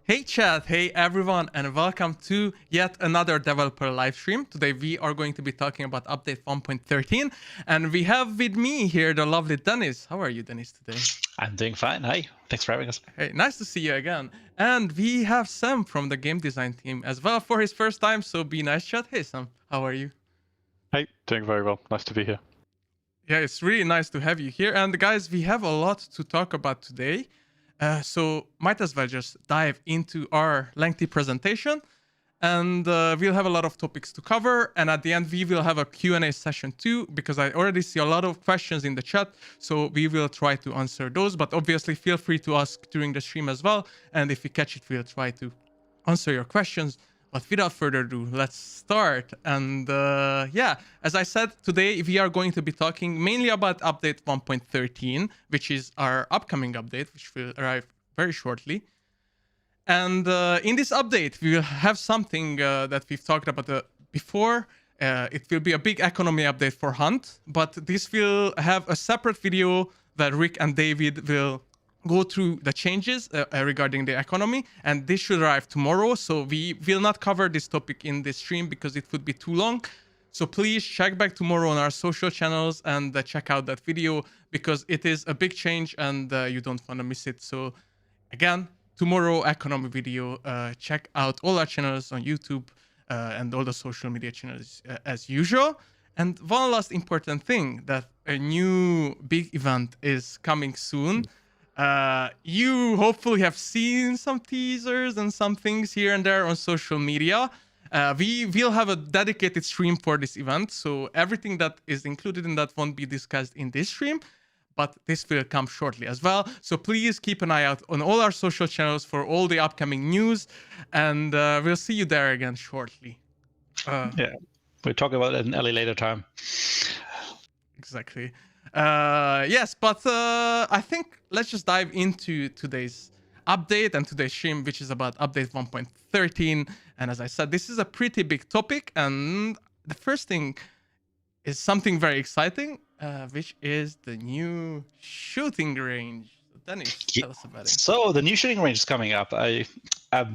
Hey chat, hey everyone, and welcome to yet another developer live stream. Today we are going to be talking about update 1.13, and we have with me here the lovely Dennis. How are you, Dennis, today? I'm doing fine. Hi, thanks for having us. Hey, nice to see you again. And we have Sam from the game design team as well for his first time, so be nice chat. Hey Sam, how are you? Hey, doing very well. Nice to be here. Yeah, it's really nice to have you here. And guys, we have a lot to talk about today. So might as well just dive into our lengthy presentation. And we'll have a lot of topics to cover. And at the end, we will have a Q&A session too, because I already see a lot of questions in the chat. So we will try to answer those. But obviously, feel free to ask during the stream as well. And if we catch it, we'll try to answer your questions. But without further ado, let's start. And yeah, as I said, today we are going to be talking mainly about update 1.13, which is our upcoming update, which will arrive very shortly. And in this update, we will have something that we've talked about before. It will be a big economy update for Hunt, but this will have a separate video that Rick and David will go through the changes regarding the economy, and this should arrive tomorrow. So we will not cover this topic in this stream because it would be too long. So please check back tomorrow on our social channels and check out that video because it is a big change and you don't want to miss it. So again, tomorrow economy video. Check out all our channels on YouTube and all the social media channels as usual. And one last important thing, that a new big event is coming soon. You hopefully have seen some teasers and some things here and there on social media. We will have a dedicated stream for this event, so everything that is included in that won't be discussed in this stream, but this will come shortly as well. So please keep an eye out on all our social channels for all the upcoming news, and we'll see you there again shortly. Yeah, we'll talk about it in a later time. Exactly. Yes, but I think let's just dive into today's update and today's stream, which is about update 1.13. And as I said, this is a pretty big topic. And the first thing is something very exciting, which is the new shooting range. So Dennis, tell us about it. So the new shooting range is coming up.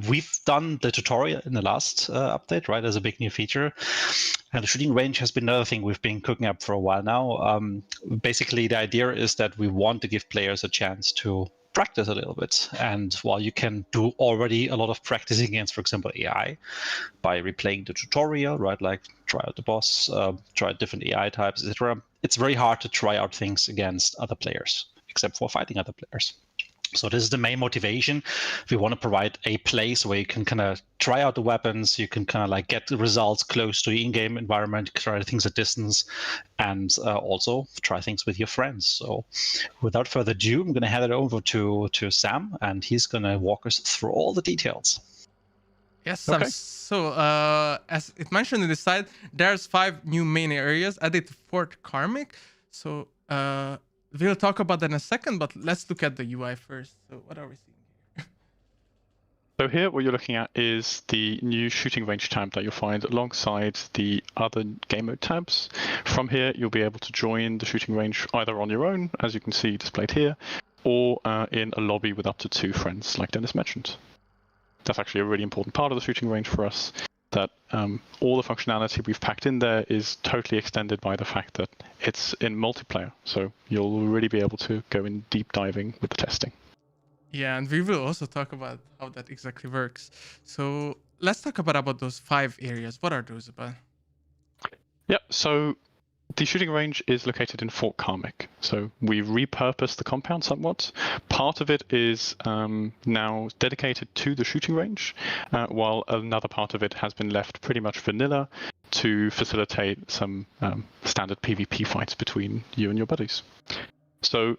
We've done the tutorial in the last update, right, as a big new feature. And the shooting range has been another thing we've been cooking up for a while now. Basically, the idea is that we want to give players a chance to practice a little bit. And while you can do already a lot of practicing against, for example, AI by replaying the tutorial, right, like try out the boss, try out different AI types, etc., it's very hard to try out things against other players, except for fighting other players. So this is the main motivation. We want to provide a place where you can kind of try out the weapons, you can kind of like get the results close to the in-game environment, try things at distance, and also try things with your friends. So without further ado, I'm going to hand it over to Sam, and he's going to walk us through all the details. Yes, Sam. Okay. So as it mentioned in the site, there's 5 new main areas added to Fort Karmic. So we'll talk about that in a second, but let's look at the UI first. So what are we seeing here? So here what you're looking at is the new shooting range tab that you'll find alongside the other game mode tabs. From here, you'll be able to join the shooting range either on your own, as you can see displayed here, or in a lobby with up to 2 friends, like Dennis mentioned. That's actually a really important part of the shooting range for us, that all the functionality we've packed in there is totally extended by the fact that it's in multiplayer. So you'll really be able to go in deep diving with the testing. Yeah, and we will also talk about how that exactly works. So let's talk about those 5 areas. What are those about? Yeah, so the shooting range is located in Fort Karmic. So we repurposed the compound somewhat. Part of it is now dedicated to the shooting range, while another part of it has been left pretty much vanilla to facilitate some standard PvP fights between you and your buddies. So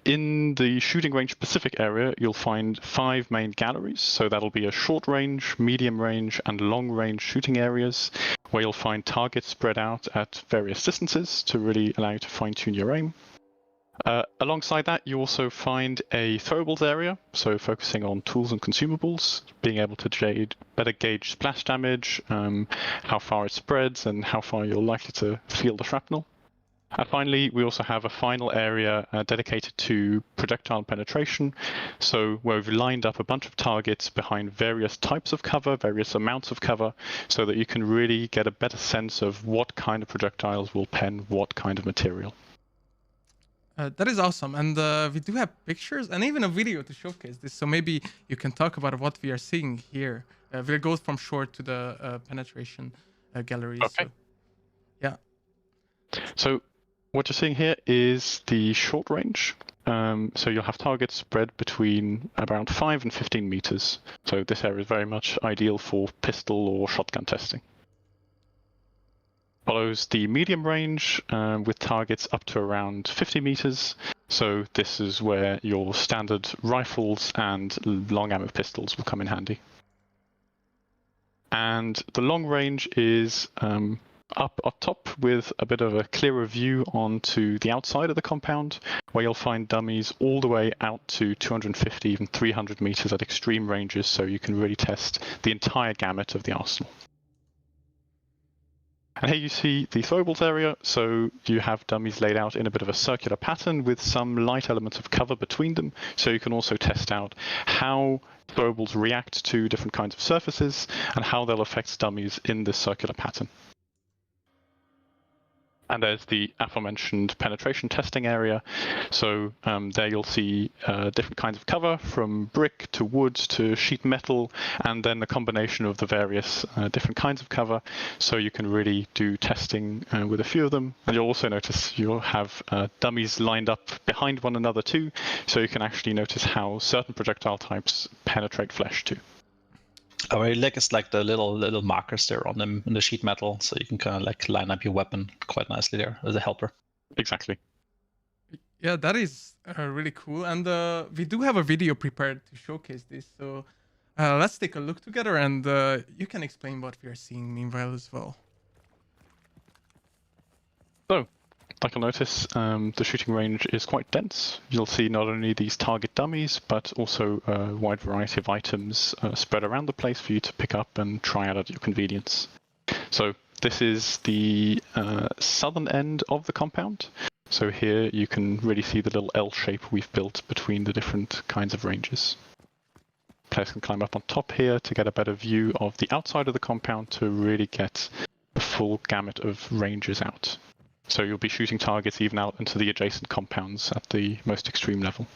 in the shooting range specific area, you'll find 5 main galleries. So that'll be a short range, medium range, and long range shooting areas, where you'll find targets spread out at various distances to really allow you to fine-tune your aim. Alongside that, you also find a throwables area, so focusing on tools and consumables, being able to better gauge splash damage, how far it spreads, and how far you're likely to feel the shrapnel. And finally, we also have a final area dedicated to projectile penetration. So where we've lined up a bunch of targets behind various types of cover, various amounts of cover, so that you can really get a better sense of what kind of projectiles will pen what kind of material. That is awesome. And we do have pictures and even a video to showcase this. So maybe you can talk about what we are seeing here. We'll go from short to the penetration gallery. Okay. So, yeah. So what you're seeing here is the short range. So you'll have targets spread between around 5 and 15 meters. So this area is very much ideal for pistol or shotgun testing. Follows the medium range with targets up to around 50 meters. So this is where your standard rifles and long ammo pistols will come in handy. And the long range is up top with a bit of a clearer view onto the outside of the compound, where you'll find dummies all the way out to 250, even 300 meters at extreme ranges, so you can really test the entire gamut of the arsenal. And here you see the throwables area, so you have dummies laid out in a bit of a circular pattern with some light elements of cover between them, so you can also test out how throwables react to different kinds of surfaces and how they'll affect dummies in this circular pattern. And there's the aforementioned penetration testing area. So there you'll see different kinds of cover, from brick to wood to sheet metal, and then the combination of the various different kinds of cover. So you can really do testing with a few of them. And you'll also notice you'll have dummies lined up behind one another too. So you can actually notice how certain projectile types penetrate flesh too. I really like it's like the little markers there on them in the sheet metal, so you can kind of like line up your weapon quite nicely there as a helper. Exactly. Yeah, that is really cool. And we do have a video prepared to showcase this. So let's take a look together, and you can explain what we are seeing meanwhile as well. So, like you'll notice, the shooting range is quite dense. You'll see not only these target dummies, but also a wide variety of items spread around the place for you to pick up and try out at your convenience. So this is the southern end of the compound. So here you can really see the little L shape we've built between the different kinds of ranges. Players can climb up on top here to get a better view of the outside of the compound to really get the full gamut of ranges out. So you'll be shooting targets even out into the adjacent compounds at the most extreme level.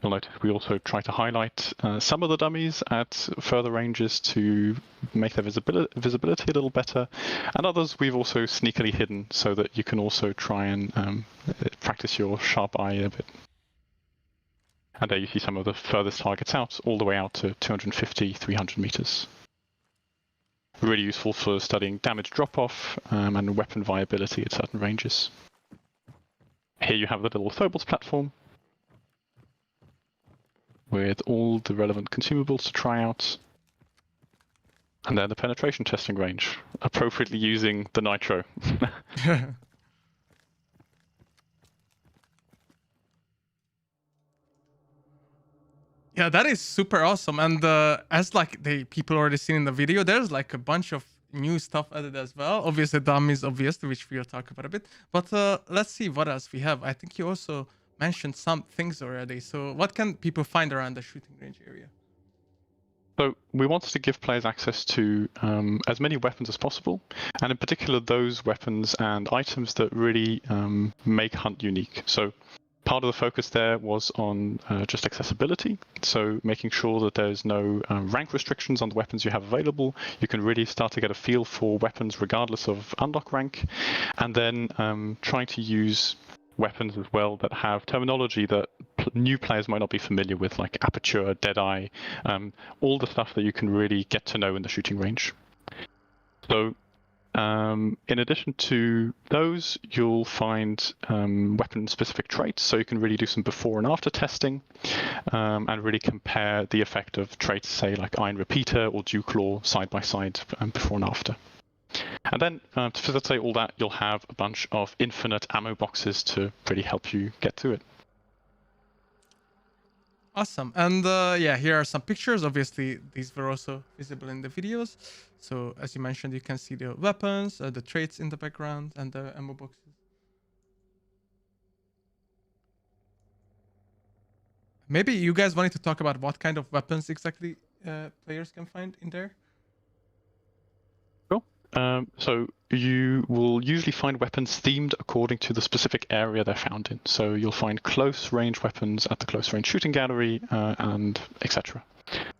You'll notice we also try to highlight some of the dummies at further ranges to make their visibility a little better, and others we've also sneakily hidden so that you can also try and practice your sharp eye a bit. And there you see some of the furthest targets out, all the way out to 250, 300 meters. Really useful for studying damage drop-off and weapon viability at certain ranges. Here you have the little throwables platform with all the relevant consumables to try out. And then the penetration testing range, appropriately using the nitro. Yeah, that is super awesome. And as like the people already seen in the video, there's like a bunch of new stuff added as well. Obviously, dummies, obviously, which we'll talk about a bit. But let's see what else we have. I think you also mentioned some things already. So what can people find around the shooting range area? So we wanted to give players access to as many weapons as possible, and in particular those weapons and items that really make Hunt unique. So part of the focus there was on just accessibility, so making sure that there's no rank restrictions on the weapons you have available. You can really start to get a feel for weapons regardless of unlock rank, and then trying to use weapons as well that have terminology that new players might not be familiar with, like aperture, deadeye, all the stuff that you can really get to know in the shooting range. So in addition to those, you'll find weapon-specific traits, so you can really do some before and after testing and really compare the effect of traits, say, like Iron Repeater or Dew Claw side by side before and after. And then to facilitate all that, you'll have a bunch of infinite ammo boxes to really help you get through it. Awesome. And yeah, here are some pictures. Obviously, these were also visible in the videos. So as you mentioned, you can see the weapons, the traits in the background, and the ammo boxes. Maybe you guys wanted to talk about what kind of weapons exactly players can find in there? Cool. So you will usually find weapons themed according to the specific area they're found in. So you'll find close range weapons at the close range shooting gallery and etc.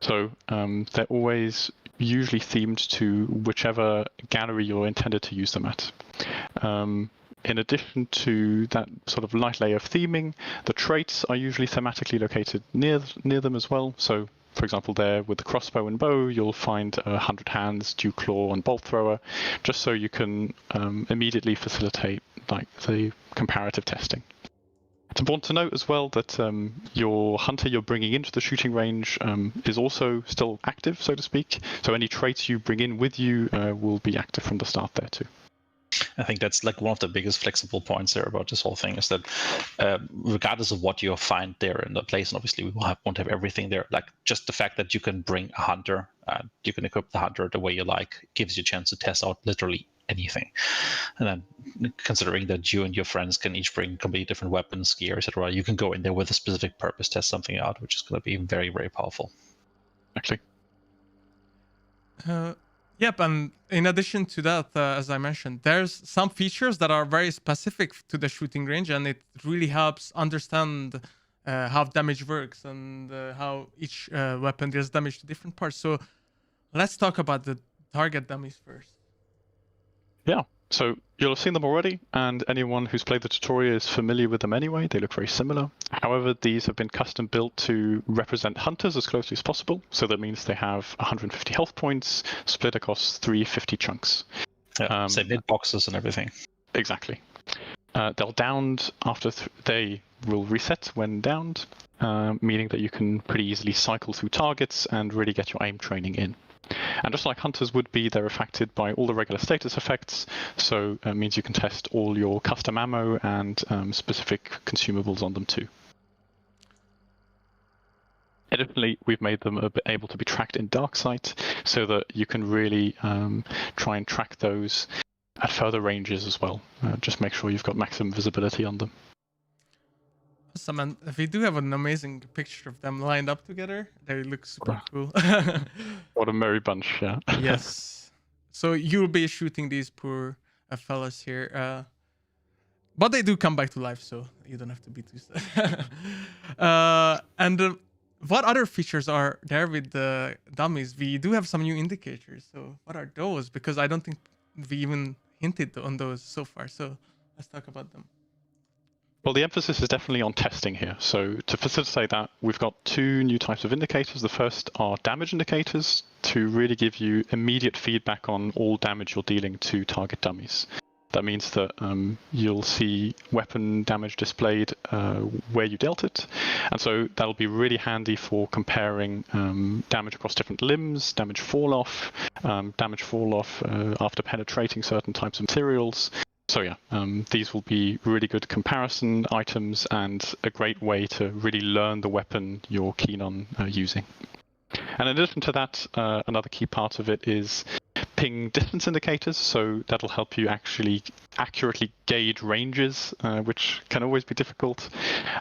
So they're always usually themed to whichever gallery you're intended to use them at. In addition to that sort of light layer of theming, the traits are usually thematically located near them as well. So, for example, there with the crossbow and bow, you'll find 100 hands, dew claw, and bolt thrower, just so you can immediately facilitate like the comparative testing. It's important to note as well that your hunter you're bringing into the shooting range is also still active, so to speak. So any traits you bring in with you will be active from the start there too. I think that's like one of the biggest flexible points there about this whole thing is that regardless of what you find there in the place, and obviously we won't have everything there, like just the fact that you can bring a hunter, you can equip the hunter the way you like, gives you a chance to test out literally anything. And then considering that you and your friends can each bring completely different weapons, gear, etc., you can go in there with a specific purpose, test something out, which is going to be very, very powerful. Actually. Yep, and in addition to that, as I mentioned, there's some features that are very specific to the shooting range, and it really helps understand how damage works and how each weapon deals damage to different parts. So let's talk about the target dummies first. Yeah, so you'll have seen them already, and anyone who's played the tutorial is familiar with them anyway. They look very similar. However, these have been custom built to represent hunters as closely as possible. So that means they have 150 health points split across 350 chunks. Yeah, same hit boxes and everything. Exactly. They'll downed after they will reset when downed, meaning that you can pretty easily cycle through targets and really get your aim training in. And just like hunters would be, they're affected by all the regular status effects, so it means you can test all your custom ammo and specific consumables on them too. Additionally, we've made them able to be tracked in Darksight, so that you can really try and track those at further ranges as well. Just make sure you've got maximum visibility on them. Awesome, and we do have an amazing picture of them lined up together. They look super cool. What a merry bunch, yeah. Yes. So you'll be shooting these poor fellas here. But they do come back to life, so you don't have to be too sad. And what other features are there with the dummies? We do have some new indicators. So what are those? Because I don't think we even hinted on those so far. So let's talk about them. Well, the emphasis is definitely on testing here. So to facilitate that, we've got two new types of indicators. The first are damage indicators to really give you immediate feedback on all damage you're dealing to target dummies. That means that you'll see weapon damage displayed where you dealt it. And so that'll be really handy for comparing damage across different limbs, damage fall off after penetrating certain types of materials. So yeah, these will be really good comparison items and a great way to really learn the weapon you're keen on using. And in addition to that, another key part of it is ping distance indicators, so that'll help you actually accurately gauge ranges, which can always be difficult,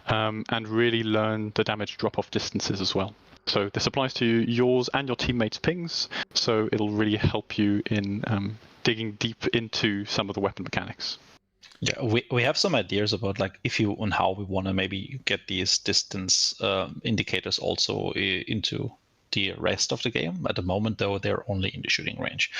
and really learn the damage drop-off distances as well. So this applies to yours and your teammates' pings, so it'll really help you in digging deep into some of the weapon mechanics. Yeah, we have some ideas about like if you and how we want to maybe get these distance indicators also into the rest of the game. At the moment, though, they're only in the shooting range.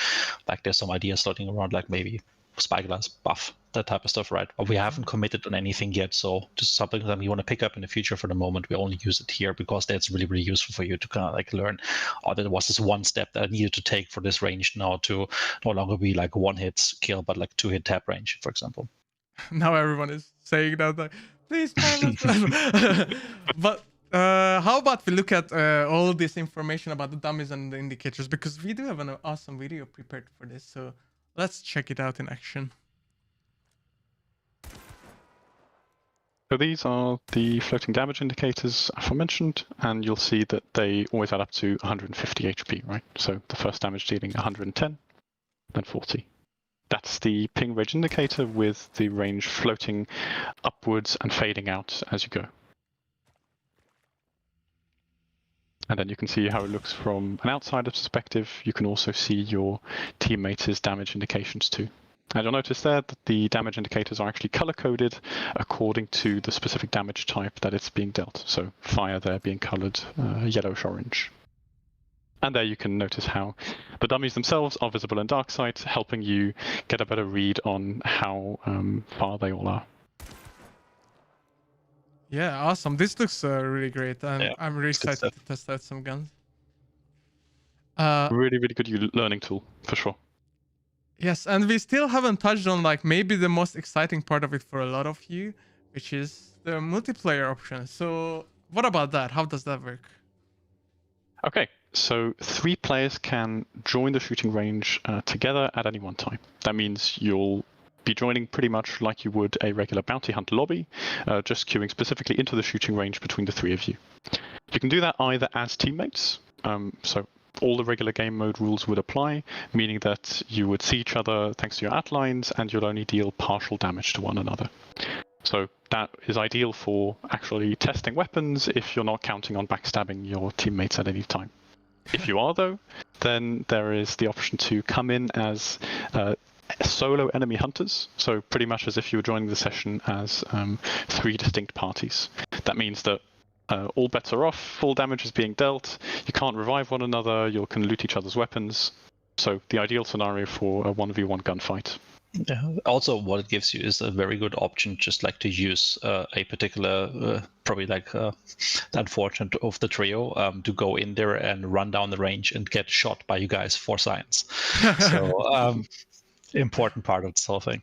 Like there's some ideas floating around, like maybe spyglass buff, that type of stuff, right? But we haven't committed on anything yet, so just something that we want to pick up in the future. For the moment, we only use it here because that's really, really useful for you to kind of like learn. Oh, there was this one step that I needed to take for this range now to no longer be like one hit kill, but like 2-hit tap range, for example. Now everyone is saying that, like, please but how about we look at all this information about the dummies and the indicators, because we do have an awesome video prepared for this, so let's check it out in action. So these are the floating damage indicators aforementioned, and you'll see that they always add up to 150 HP, right? So the first damage dealing 110, then 40. That's the ping range indicator with the range floating upwards and fading out as you go. And then you can see how it looks from an outsider's perspective. You can also see your teammates' damage indications too. And you'll notice there that the damage indicators are actually color-coded according to the specific damage type that it's being dealt. So fire there being colored yellowish-orange. And there you can notice how the dummies themselves are visible in dark sight, helping you get a better read on how far they all are. Yeah, awesome. This looks really great. I'm really excited to test out some guns. Really, really good learning tool, for sure. Yes, and we still haven't touched on like maybe the most exciting part of it for a lot of you, which is the multiplayer option. So what about that? How does that work? Okay, so 3 players can join the shooting range together at any one time. That means you'll be joining pretty much like you would a regular bounty hunter lobby, just queuing specifically into the shooting range between the 3 of you. You can do that either as teammates, so all the regular game mode rules would apply, meaning that you would see each other thanks to your outlines and you'll only deal partial damage to one another. So that is ideal for actually testing weapons if you're not counting on backstabbing your teammates at any time. If you are, though, then there is the option to come in as solo enemy hunters, so pretty much as if you were joining the session as 3 distinct parties. That means that all bets are off, full damage is being dealt, you can't revive one another, you can loot each other's weapons. So the ideal scenario for a 1v1 gunfight. Yeah. Also, what it gives you is a very good option, just like to use a particular, probably like the unfortunate of the trio, to go in there and run down the range and get shot by you guys for science. So important part of this whole thing.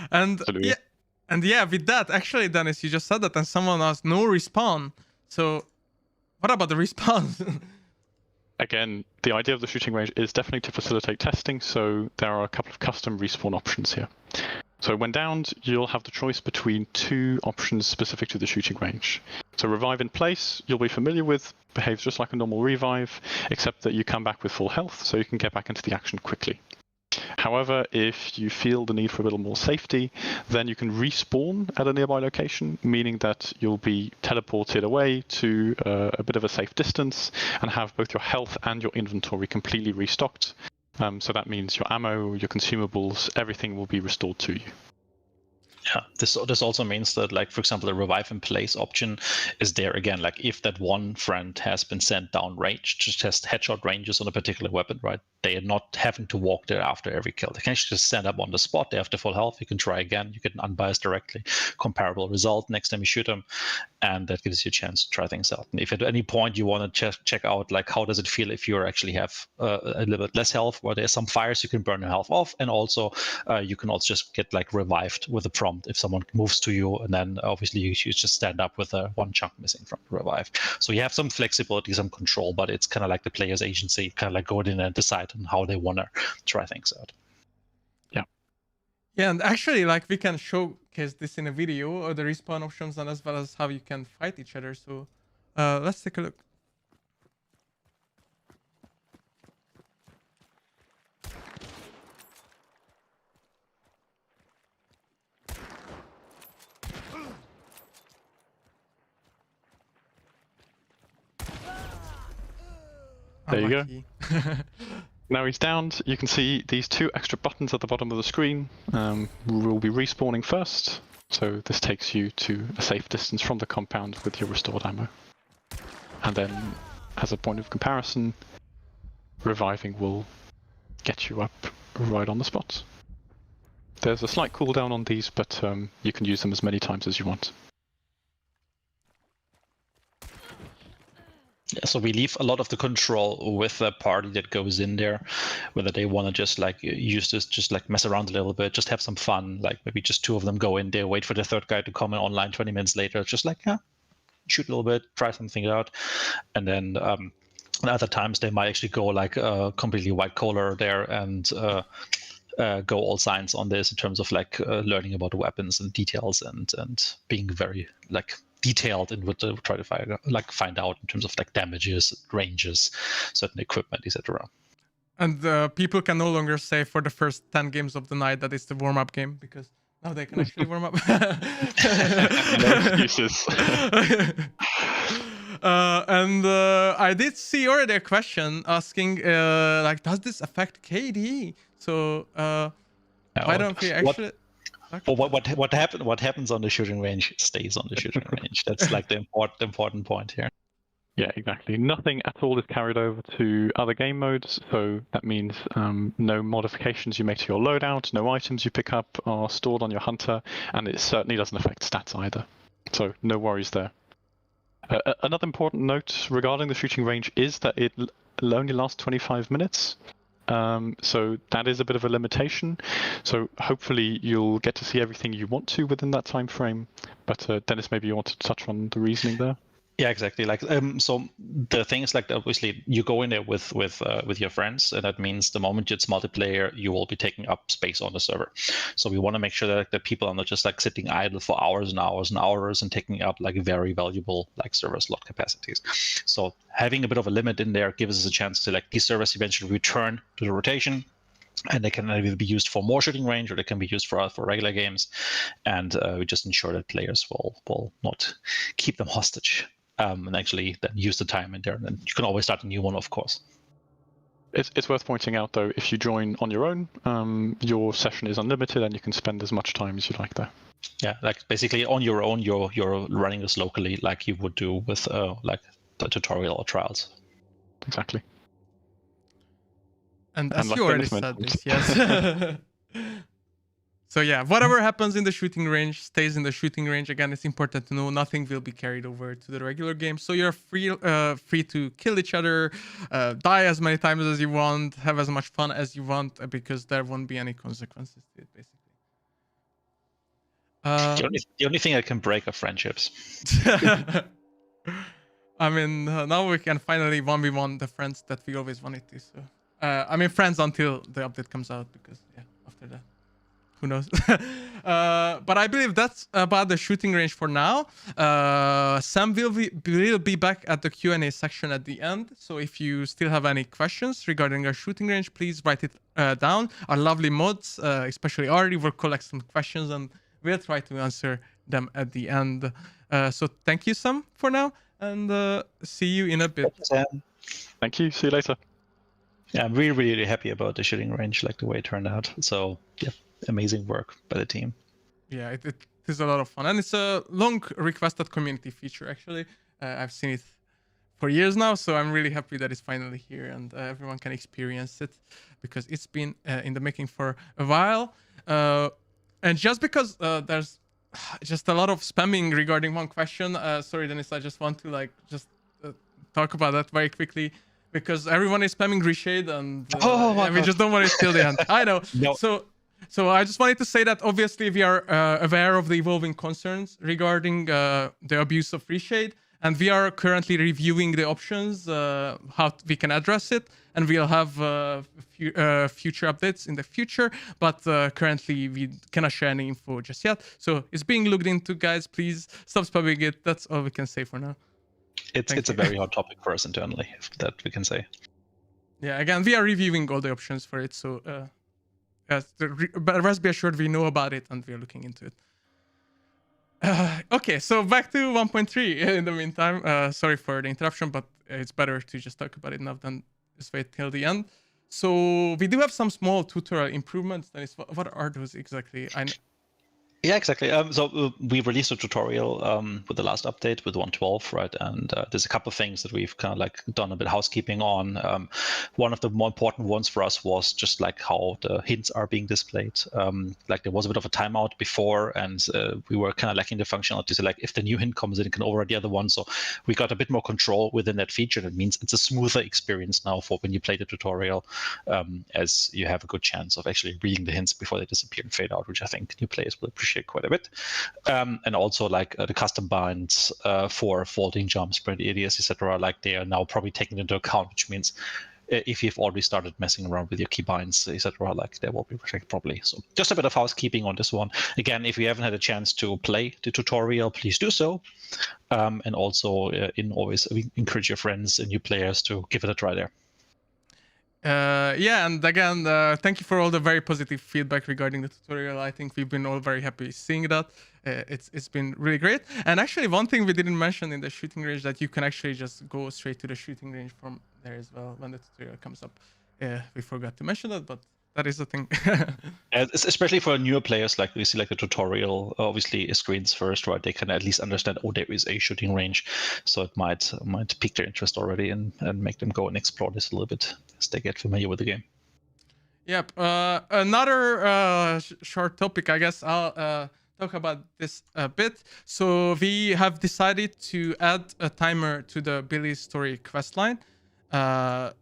And Absolutely. yeah, and yeah, with that, actually, Dennis, you just said that, and someone asked no respawn. So what about the respawn? Again, the idea of the shooting range is definitely to facilitate testing, so there are a couple of custom respawn options here. So when downed, you'll have the choice between 2 options specific to the shooting range. So revive in place, you'll be familiar with, behaves just like a normal revive, except that you come back with full health, so you can get back into the action quickly. However, if you feel the need for a little more safety, then you can respawn at a nearby location, meaning that you'll be teleported away to a bit of a safe distance and have both your health and your inventory completely restocked. So that means your ammo, your consumables, everything will be restored to you. Yeah, this also means that, like, for example, the revive in place option is there again. Like, if that one friend has been sent down range to test headshot ranges on a particular weapon, right? They are not having to walk there after every kill. They can actually just stand up on the spot. They have the full health. You can try again. You get an unbiased directly comparable result next time you shoot them, and that gives you a chance to try things out. And if at any point you want to check out, like, how does it feel if you actually have a little bit less health, where there's some fires, you can burn your health off, and also you can also just get like revived with a prompt if someone moves to you, and then obviously you just stand up with one chunk missing from the revive. So you have some flexibility, some control, but it's kind of like the player's agency, kind of like going in and decide on how they want to try things out. Yeah, and actually, like, we can showcase this in a video, or the respawn options, and as well as how you can fight each other. So let's take a look. There you go. Unlucky. Now he's downed, you can see these 2 extra buttons at the bottom of the screen. We'll be respawning first, so this takes you to a safe distance from the compound with your restored ammo. And then, as a point of comparison, reviving will get you up right on the spot. There's a slight cooldown on these, but you can use them as many times as you want. Yeah, so we leave a lot of the control with the party that goes in there, whether they want to just like use this, just like mess around a little bit, just have some fun, like maybe just 2 of them go in there, wait for the 3rd guy to come in online 20 minutes later, just like, yeah, shoot a little bit, try something out. And then other times they might actually go like completely white collar there and go all science on this in terms of like learning about the weapons and details and being very like detailed in what to try to find out in terms of like damages, ranges, certain equipment, etc. And people can no longer say for the first 10 games of the night that it's the warm-up game, because now they can actually warm up. No excuses. And I did see already a question asking, like, does this affect KD? So why don't we actually? What happens on the shooting range stays on the shooting range. That's like the important point here. Yeah, exactly. Nothing at all is carried over to other game modes, so that means no modifications you make to your loadout, no items you pick up are stored on your hunter, and it certainly doesn't affect stats either. So no worries there. Another important note regarding the shooting range is that it only lasts 25 minutes. So that is a bit of a limitation. So hopefully you'll get to see everything you want to within that time frame. But Dennis, maybe you want to touch on the reasoning there. Yeah, exactly. Like, so the thing is, like, obviously you go in there with your friends, and that means the moment it's multiplayer, you will be taking up space on the server. So we want to make sure that the people are not just like sitting idle for hours and hours and hours and taking up like very valuable like server slot capacities. So having a bit of a limit in there gives us a chance to like these servers eventually return to the rotation. And they can either be used for more shooting range, or they can be used for regular games, and we just ensure that players will not keep them hostage. And actually then use the time in there. And then you can always start a new one, of course. It's worth pointing out, though, if you join on your own, your session is unlimited and you can spend as much time as you like there. Yeah, like basically on your own, you're running this locally like you would do with like the tutorial or trials. Exactly. And as like you already Dennis said mentioned. this, yes. So yeah, whatever happens in the shooting range stays in the shooting range. Again, it's important to know nothing will be carried over to the regular game. So you're free to kill each other, die as many times as you want, have as much fun as you want, because there won't be any consequences to it, basically. The only thing that can break are friendships. I mean, now we can finally 1v1 the friends that we always wanted to. So, I mean, friends until the update comes out, because yeah, after that, who knows? But I believe that's about the shooting range for now. Sam will be back at the Q&A section at the end. So if you still have any questions regarding our shooting range, please write it down. Our lovely mods, especially Ari, will collect some questions and we'll try to answer them at the end. So thank you, Sam, for now, and see you in a bit. Thank you. See you later. Yeah, I'm really happy about the shooting range, like the way it turned out. So yeah, amazing work by the team. Yeah, it is a lot of fun, and it's a long requested community feature. Actually, I've seen it for years now, so I'm really happy that it's finally here and everyone can experience it, because it's been in the making for a while. And just because there's just a lot of spamming regarding one question, sorry Dennis, I just want to talk about that very quickly, because everyone is spamming Reshade, and we just don't want it till the end. I know. No. So I just wanted to say that obviously we are aware of the evolving concerns regarding the abuse of Reshade, and we are currently reviewing the options, how we can address it, and we'll have future updates in the future, but currently we cannot share any info just yet. So it's being looked into, guys. Please stop spamming it. That's all we can say for now. It's a very hot topic for us internally, if that we can say. Yeah, again, we are reviewing all the options for it, so but rest be assured we know about it and we are looking into it. Okay, so back to 1.3 in the meantime. Sorry for the interruption, but it's better to just talk about it now than just wait till the end. So we do have some small tutorial improvements. That is, what are those exactly? Yeah, exactly. So we released a tutorial with the last update with 1.12, right? And there's a couple of things that we've kind of like done a bit of housekeeping on. One of the more important ones for us was just like how the hints are being displayed. Like there was a bit of a timeout before, and we were kind of lacking the functionality. So like if the new hint comes in, it can override the other one. So we got a bit more control within that feature. That means it's a smoother experience now for when you play the tutorial, as you have a good chance of actually reading the hints before they disappear and fade out, which I think new players will appreciate quite a bit. And also like the custom binds for folding jumps, sprint ADS, etc. Like they are now probably taken into account, which means if you've already started messing around with your keybinds, etc., like they will be protected properly. So just a bit of housekeeping on this one. Again, if you haven't had a chance to play the tutorial, please do so. And also, always encourage your friends and new players to give it a try there. Yeah, and again, thank you for all the very positive feedback regarding the tutorial. I think we've been all very happy seeing that. It's been really great. And actually, one thing we didn't mention in the shooting range, that you can actually just go straight to the shooting range from there as well when the tutorial comes up. We forgot to mention that, but that is the thing. Especially for newer players, like we see, like the tutorial obviously screens first, right? They can at least understand, oh, there is a shooting range, so it might pique their interest already and make them go and explore this a little bit as they get familiar with the game. Yep. Another short topic, I guess I'll talk about this a bit. So we have decided to add a timer to the Billy's Story questline.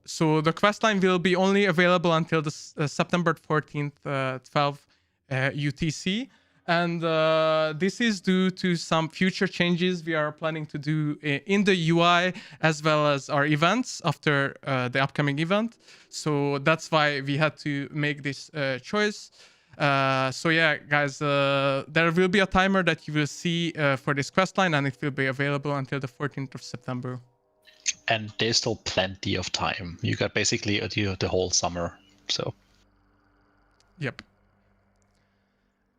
So the questline will be only available until the September 14th, 12 UTC. And this is due to some future changes we are planning to do in the UI as well as our events after the upcoming event. So that's why we had to make this choice. So yeah, guys, there will be a timer that you will see for this questline, and it will be available until the 14th of September. And there's still plenty of time. You got basically the whole summer. So. Yep.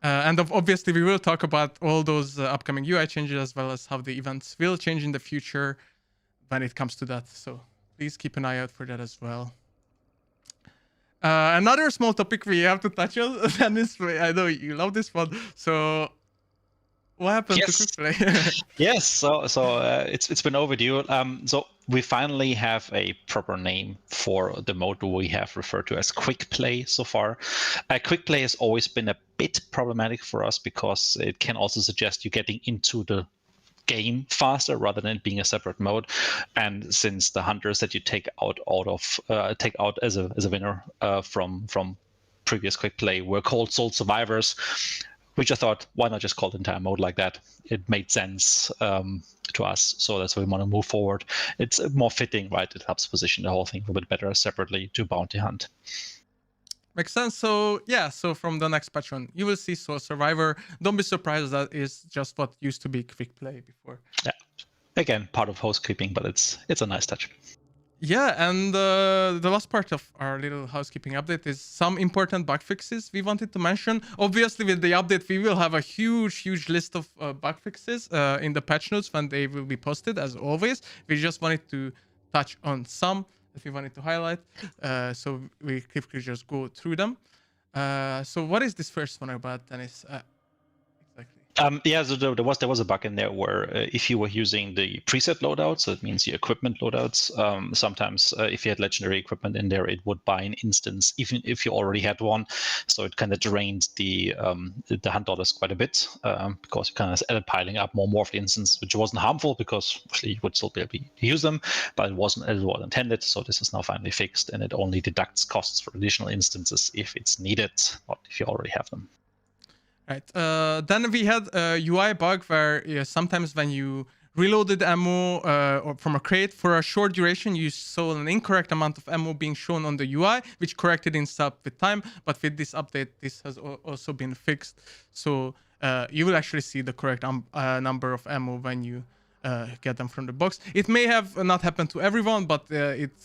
And obviously, we will talk about all those upcoming UI changes as well as how the events will change in the future when it comes to that. So please keep an eye out for that as well. Another small topic we have to touch on, Dennis, I know you love this one. So what happened to Quick Play? Yes, so it's been overdue. So we finally have a proper name for the mode we have referred to as Quick Play so far. Quick Play has always been a bit problematic for us because it can also suggest you getting into the game faster rather than it being a separate mode. And since the hunters that you take out as a winner from previous Quick Play were called Soul Survivors, we just thought, why not just call the entire mode like that? It made sense to us, so that's why we want to move forward. It's more fitting, right? It helps position the whole thing a bit better separately to Bounty Hunt. Makes sense. So yeah, so from the next patch on, you will see Soul Survivor. Don't be surprised, that is just what used to be Quick Play before. Yeah, again, part of housekeeping, but it's a nice touch. Yeah, and the last part of our little housekeeping update is some important bug fixes we wanted to mention. Obviously, with the update, we will have a huge list of bug fixes in the patch notes when they will be posted, as always. We just wanted to touch on some that we wanted to highlight, so we quickly just go through them. So what is this first one about, Dennis? Yeah, so there was a bug in there where if you were using the preset loadouts, so it means your equipment loadouts, sometimes if you had legendary equipment in there, it would buy an instance, even if you already had one. So it kind of drained the hunt dollars quite a bit because you kind of ended piling up more of the instance, which wasn't harmful because you would still be able to use them, but it wasn't as well intended. So this is now finally fixed, and it only deducts costs for additional instances if it's needed, not if you already have them. Right. Then we had a UI bug where sometimes when you reloaded ammo or from a crate for a short duration, you saw an incorrect amount of ammo being shown on the UI, which corrected itself with time. But with this update, this has also been fixed. So you will actually see the correct number of ammo when you get them from the box. It may have not happened to everyone, but it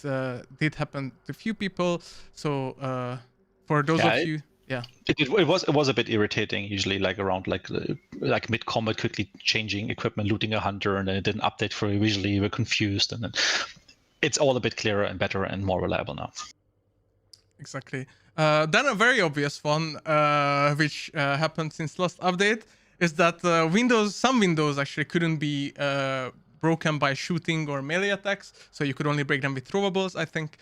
did happen to a few people. So for those of you... Yeah, it was a bit irritating. Usually, like around like mid combat, quickly changing equipment, looting a hunter, and then it didn't update for you. Visually, you were confused, and then it's all a bit clearer and better and more reliable now. Exactly. Then a very obvious one, which happened since last update, is that some windows actually couldn't be broken by shooting or melee attacks, so you could only break them with throwables, I think,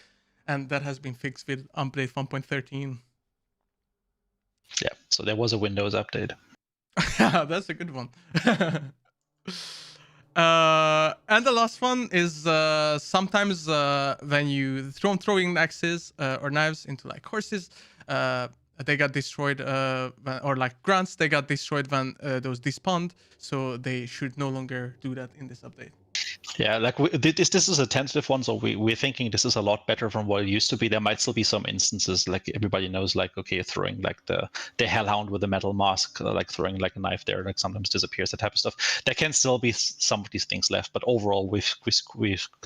and that has been fixed with update 1.13. Yeah, so there was a Windows update. That's a good one. And the last one is sometimes when you throwing axes or knives into like horses, they got destroyed, or like grunts, they got destroyed when those despawned. So they should no longer do that in this update. Yeah, like this is a tentative one, so we're thinking this is a lot better from what it used to be. There might still be some instances, like everybody knows, like okay, throwing like the hellhound with the metal mask, like throwing like a knife there, like sometimes disappears, that type of stuff. There can still be some of these things left, but overall we've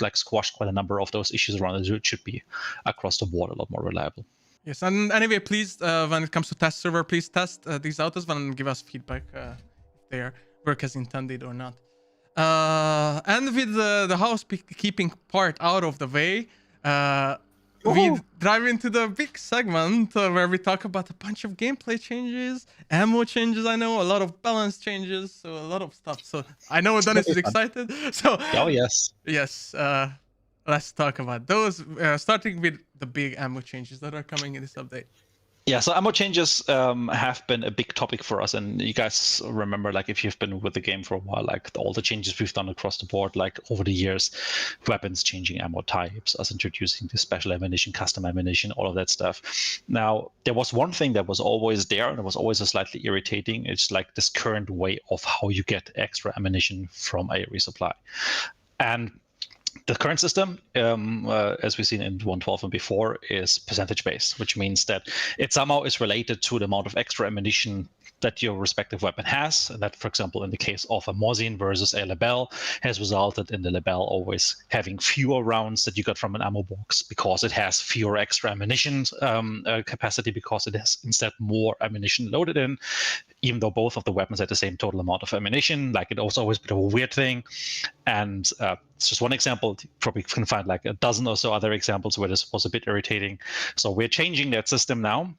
like squashed quite a number of those issues around it. It should be across the board a lot more reliable. Yes, and anyway, please, when it comes to test server, please test these out as well and give us feedback if they work as intended or not. And with the housekeeping part out of the way, we dive into the big segment where we talk about a bunch of gameplay changes, ammo changes. I know a lot of balance changes, so a lot of stuff. So I know Dennis is excited. So Oh yes. yes, let's talk about those. Starting with the big ammo changes that are coming in this update. Yeah, so ammo changes have been a big topic for us, and you guys remember, like if you've been with the game for a while, like all the changes we've done across the board, like over the years, weapons changing ammo types, us introducing the special ammunition, custom ammunition, all of that stuff. Now, there was one thing that was always there, and it was always a slightly irritating. It's like this current way of how you get extra ammunition from a resupply, and the current system, as we've seen in 1.12 and before, is percentage based, which means that it somehow is related to the amount of extra ammunition that your respective weapon has. And that, for example, in the case of a Mosin versus a Lebel, has resulted in the Lebel always having fewer rounds that you got from an ammo box because it has fewer extra ammunition capacity, because it has instead more ammunition loaded in, even though both of the weapons had the same total amount of ammunition. Like, it was always a bit of a weird thing. And it's just one example. You probably can find like a dozen or so other examples where this was a bit irritating. So we're changing that system now,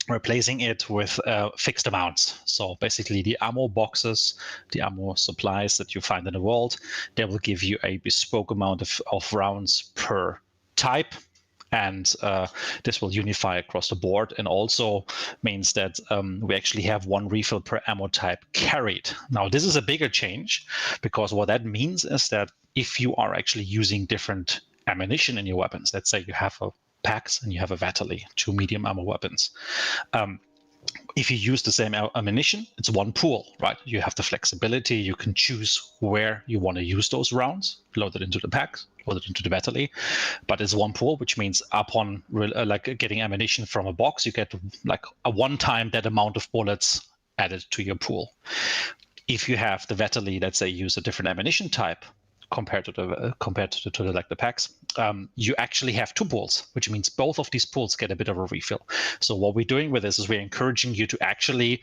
replacing it with fixed amounts. So basically the ammo boxes, the ammo supplies that you find in the world, they will give you a bespoke amount of rounds per type. And this will unify across the board, and also means that we actually have one refill per ammo type carried. Now, this is a bigger change, because what that means is that if you are actually using different ammunition in your weapons, let's say you have a Pax and you have a Vatali, 2 medium ammo weapons. If you use the same ammunition, it's one pool, right? You have the flexibility. You can choose where you want to use those rounds, load it into the pack, load it into the battery. But it's one pool, which means upon like getting ammunition from a box, you get like a one-time that amount of bullets added to your pool. If you have the Vatali, let's say, use a different ammunition type compared to the like the packs, you actually have 2 pools, which means both of these pools get a bit of a refill. So what we're doing with this is we're encouraging you to actually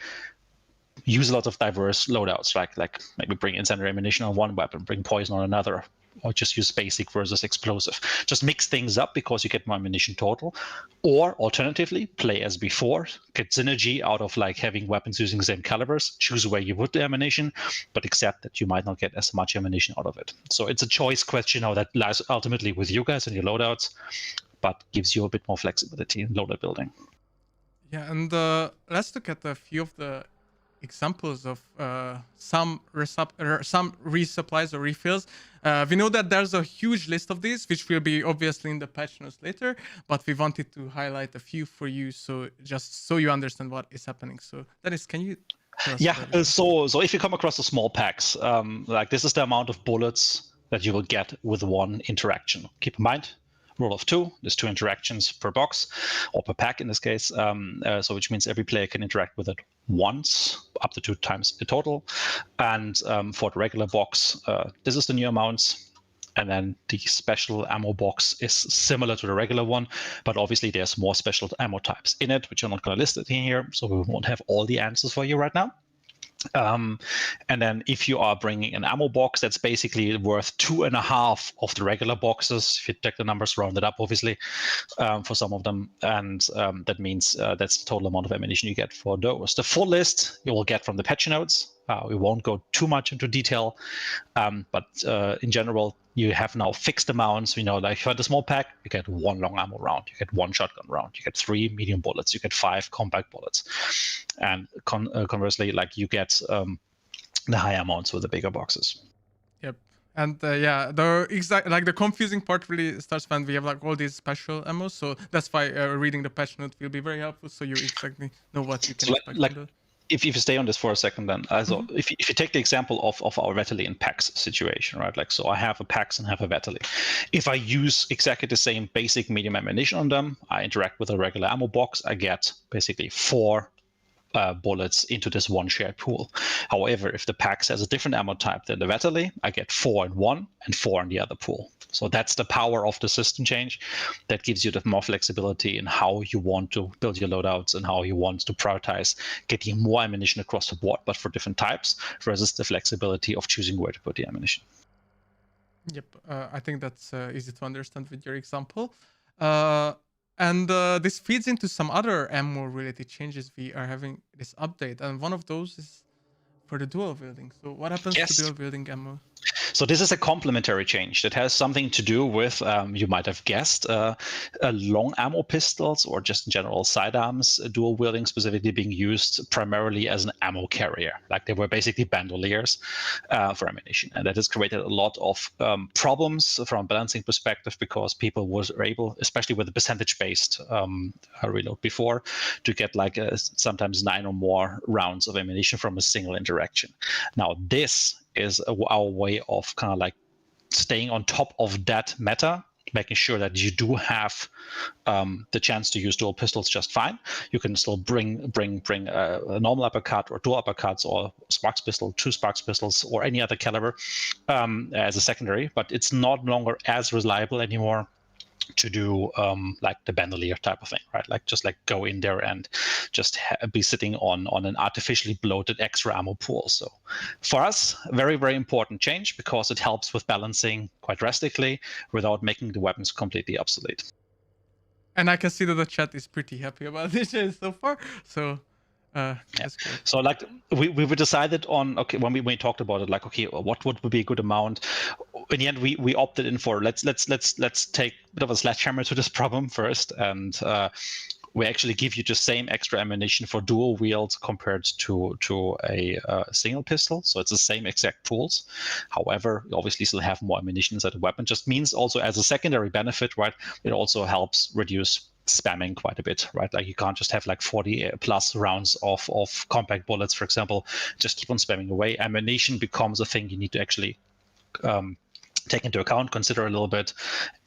use a lot of diverse loadouts, like maybe bring incendiary ammunition on one weapon, bring poison on another, or just use basic versus explosive. Just mix things up because you get more ammunition total. Or alternatively, play as before, get synergy out of like having weapons using the same calibers, choose where you put the ammunition, but accept that you might not get as much ammunition out of it. So it's a choice question now that lies ultimately with you guys and your loadouts, but gives you a bit more flexibility in loadout building. Yeah, and let's look at a few of the examples of some resupplies or refills. We know that there's a huge list of these, which will be obviously in the patch notes later, but we wanted to highlight a few for you, so just so you understand what is happening. So Dennis, can you tell us? Yeah, so if you come across the small packs, like this is the amount of bullets that you will get with one interaction. Keep in mind, rule of 2, there's 2 interactions per box, or per pack in this case, so which means every player can interact with it once, up to 2 times the total. And for the regular box, this is the new amounts, and then the special ammo box is similar to the regular one, but obviously there's more special ammo types in it, which I'm not going to list it in here, so we won't have all the answers for you right now. And then if you are bringing an ammo box, that's basically worth 2.5 of the regular boxes, if you take the numbers rounded up, obviously, for some of them. And that means that's the total amount of ammunition you get for those. The full list you will get from the patch notes. We won't go too much into detail, but in general, you have now fixed amounts. Like for the small pack, you get 1 long ammo round, you get 1 shotgun round, you get 3 medium bullets, you get 5 compact bullets, and conversely, like you get the high amounts with the bigger boxes. Yep. And the confusing part really starts when we have like all these special ammos. So that's why reading the patch note will be very helpful, so you exactly know what you can expect. if you stay on this for a second, then also if you take the example of our Vetterli and Pax situation, right? Like, so I have a Pax and have a Vetterli. If I use exactly the same basic medium ammunition on them, I interact with a regular ammo box, I get basically 4 bullets into this one shared pool. However, if the Pax has a different ammo type than the Vetterli, I get 4 in one and 4 in the other pool. So that's the power of the system change. That gives you the more flexibility in how you want to build your loadouts and how you want to prioritize getting more ammunition across the board, but for different types, versus the flexibility of choosing where to put the ammunition. Yep, I think that's easy to understand with your example. And this feeds into some other ammo-related changes we are having this update, and one of those is for the dual wielding. So what happens Yes. to dual wielding ammo? So this is a complementary change that has something to do with, you might have guessed, long ammo pistols or just in general sidearms, dual wielding specifically being used primarily as an ammo carrier. Like they were basically bandoliers for ammunition. And that has created a lot of problems from a balancing perspective because people were able, especially with the percentage-based reload before, to get like sometimes 9 or more rounds of ammunition from a single interaction. Now this is our way of kind of like staying on top of that meta, making sure that you do have the chance to use dual pistols just fine. You can still bring a normal uppercut or dual uppercuts or sparks pistol, 2 sparks pistols, or any other caliber as a secondary, but it's not longer as reliable anymore to do like the bandolier type of thing, right? Like just like go in there and just be sitting on an artificially bloated extra ammo pool. So for us, very, very important change because it helps with balancing quite drastically without making the weapons completely obsolete. And I can see that the chat is pretty happy about this change so far. So that's great. So like we decided on, okay, when we talked about it, like, okay, what would be a good amount? In the end, we opted in for let's take a bit of a sledgehammer to this problem first, and we actually give you the same extra ammunition for dual wield compared to a single pistol. So it's the same exact pools. However, you obviously still have more ammunition inside the weapon. Just means also as a secondary benefit, right? It also helps reduce spamming quite a bit, right? Like you can't just have like 40 plus rounds of compact bullets, for example, just keep on spamming away. Ammunition becomes a thing you need to actually take into account, consider a little bit,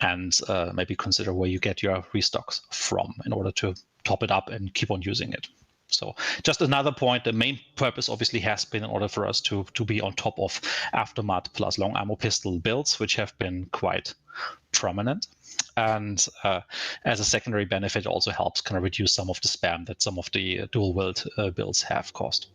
and maybe consider where you get your restocks from in order to top it up and keep on using it. So just another point, the main purpose obviously has been in order for us to be on top of Aftermath plus long ammo pistol builds, which have been quite prominent. And as a secondary benefit, also helps kind of reduce some of the spam that some of the dual wield builds have caused.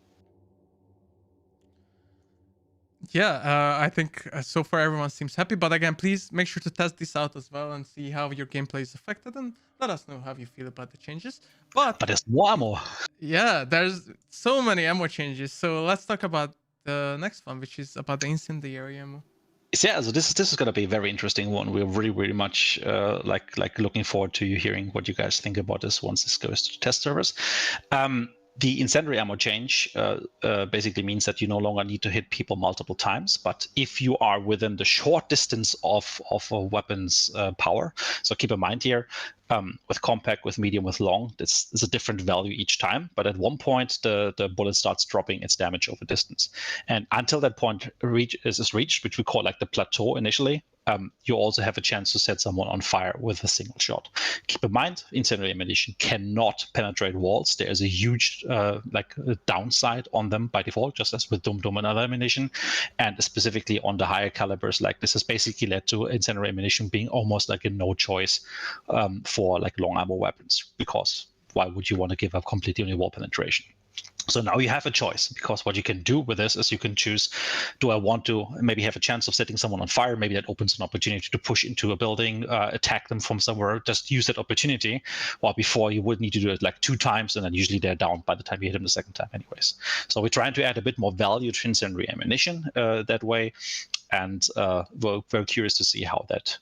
Yeah, I think so far everyone seems happy. But again, please make sure to test this out as well and see how your gameplay is affected, and let us know how you feel about the changes. But there's more ammo. Yeah, there's so many ammo changes. So let's talk about the next one, which is about the incendiary ammo. Yeah, so this is going to be a very interesting one. We're really, really much like looking forward to you hearing what you guys think about this once this goes to the test servers. The incendiary ammo change basically means that you no longer need to hit people multiple times, but if you are within the short distance of a weapon's power, so keep in mind here, with compact, with medium, with long, this is a different value each time, but at one point the bullet starts dropping its damage over distance. And until that point is reached, which we call like the plateau initially, you also have a chance to set someone on fire with a single shot. Keep in mind, incendiary ammunition cannot penetrate walls. There is a huge downside on them by default, just as with Dum and other ammunition. And specifically on the higher calibers, like this has basically led to incendiary ammunition being almost like a no choice for like long ammo weapons, because why would you want to give up completely on your wall penetration? So now you have a choice, because what you can do with this is you can choose, do I want to maybe have a chance of setting someone on fire? Maybe that opens an opportunity to push into a building, attack them from somewhere, just use that opportunity. While before you would need to do it like 2 times, and then usually they're down by the time you hit them the second time anyways. So we're trying to add a bit more value to incendiary ammunition that way. And we're very curious to see how that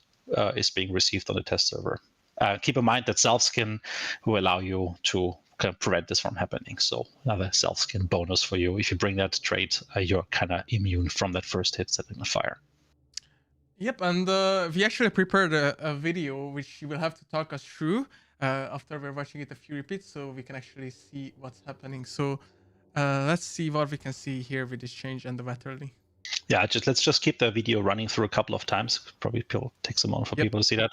is being received on the test server. Keep in mind that self-skin will allow you to kind of prevent this from happening. So another self-skin bonus for you. If you bring that trait, you're kind of immune from that first hit setting on fire. Yep, and we actually prepared a video which you will have to talk us through after we're watching it a few repeats, so we can actually see what's happening. So Let's see what we can see here with this change and the Wetterly. Yeah, let's just keep the video running through a couple of times. Probably takes a moment for people to see that.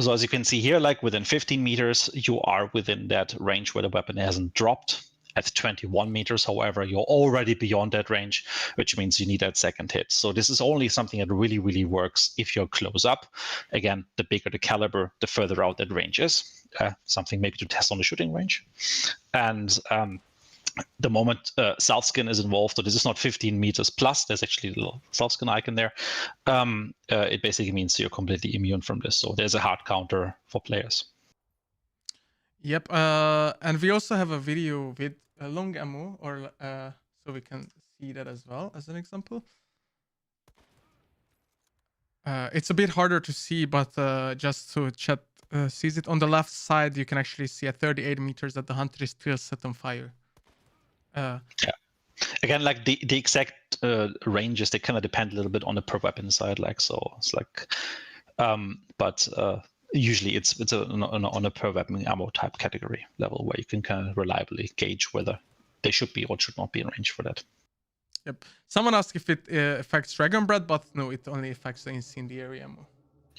So as you can see here, like within 15 meters, you are within that range where the weapon hasn't dropped. At 21 meters, however, you're already beyond that range, which means you need that second hit. So this is only something that really, really works if you're close up. Again, the bigger the caliber, the further out that range is. Something maybe to test on the shooting range. And the moment South Skin is involved, so this is not 15 meters plus, there's actually a little South Skin icon there. It basically means you're completely immune from this. So there's a hard counter for players. Yep, and we also have a video with a long ammo, or so we can see that as well as an example. It's a bit harder to see, but just so chat sees it, on the left side, you can actually see at 38 meters that the hunter is still set on fire. Yeah. Again, like the exact ranges, they kind of depend a little bit on the per weapon side. Like so, it's like, but usually it's on a per weapon ammo type category level where you can kind of reliably gauge whether they should be or should not be in range for that. Yep. Someone asked if it affects Dragon Breath, but no, it only affects the incendiary ammo.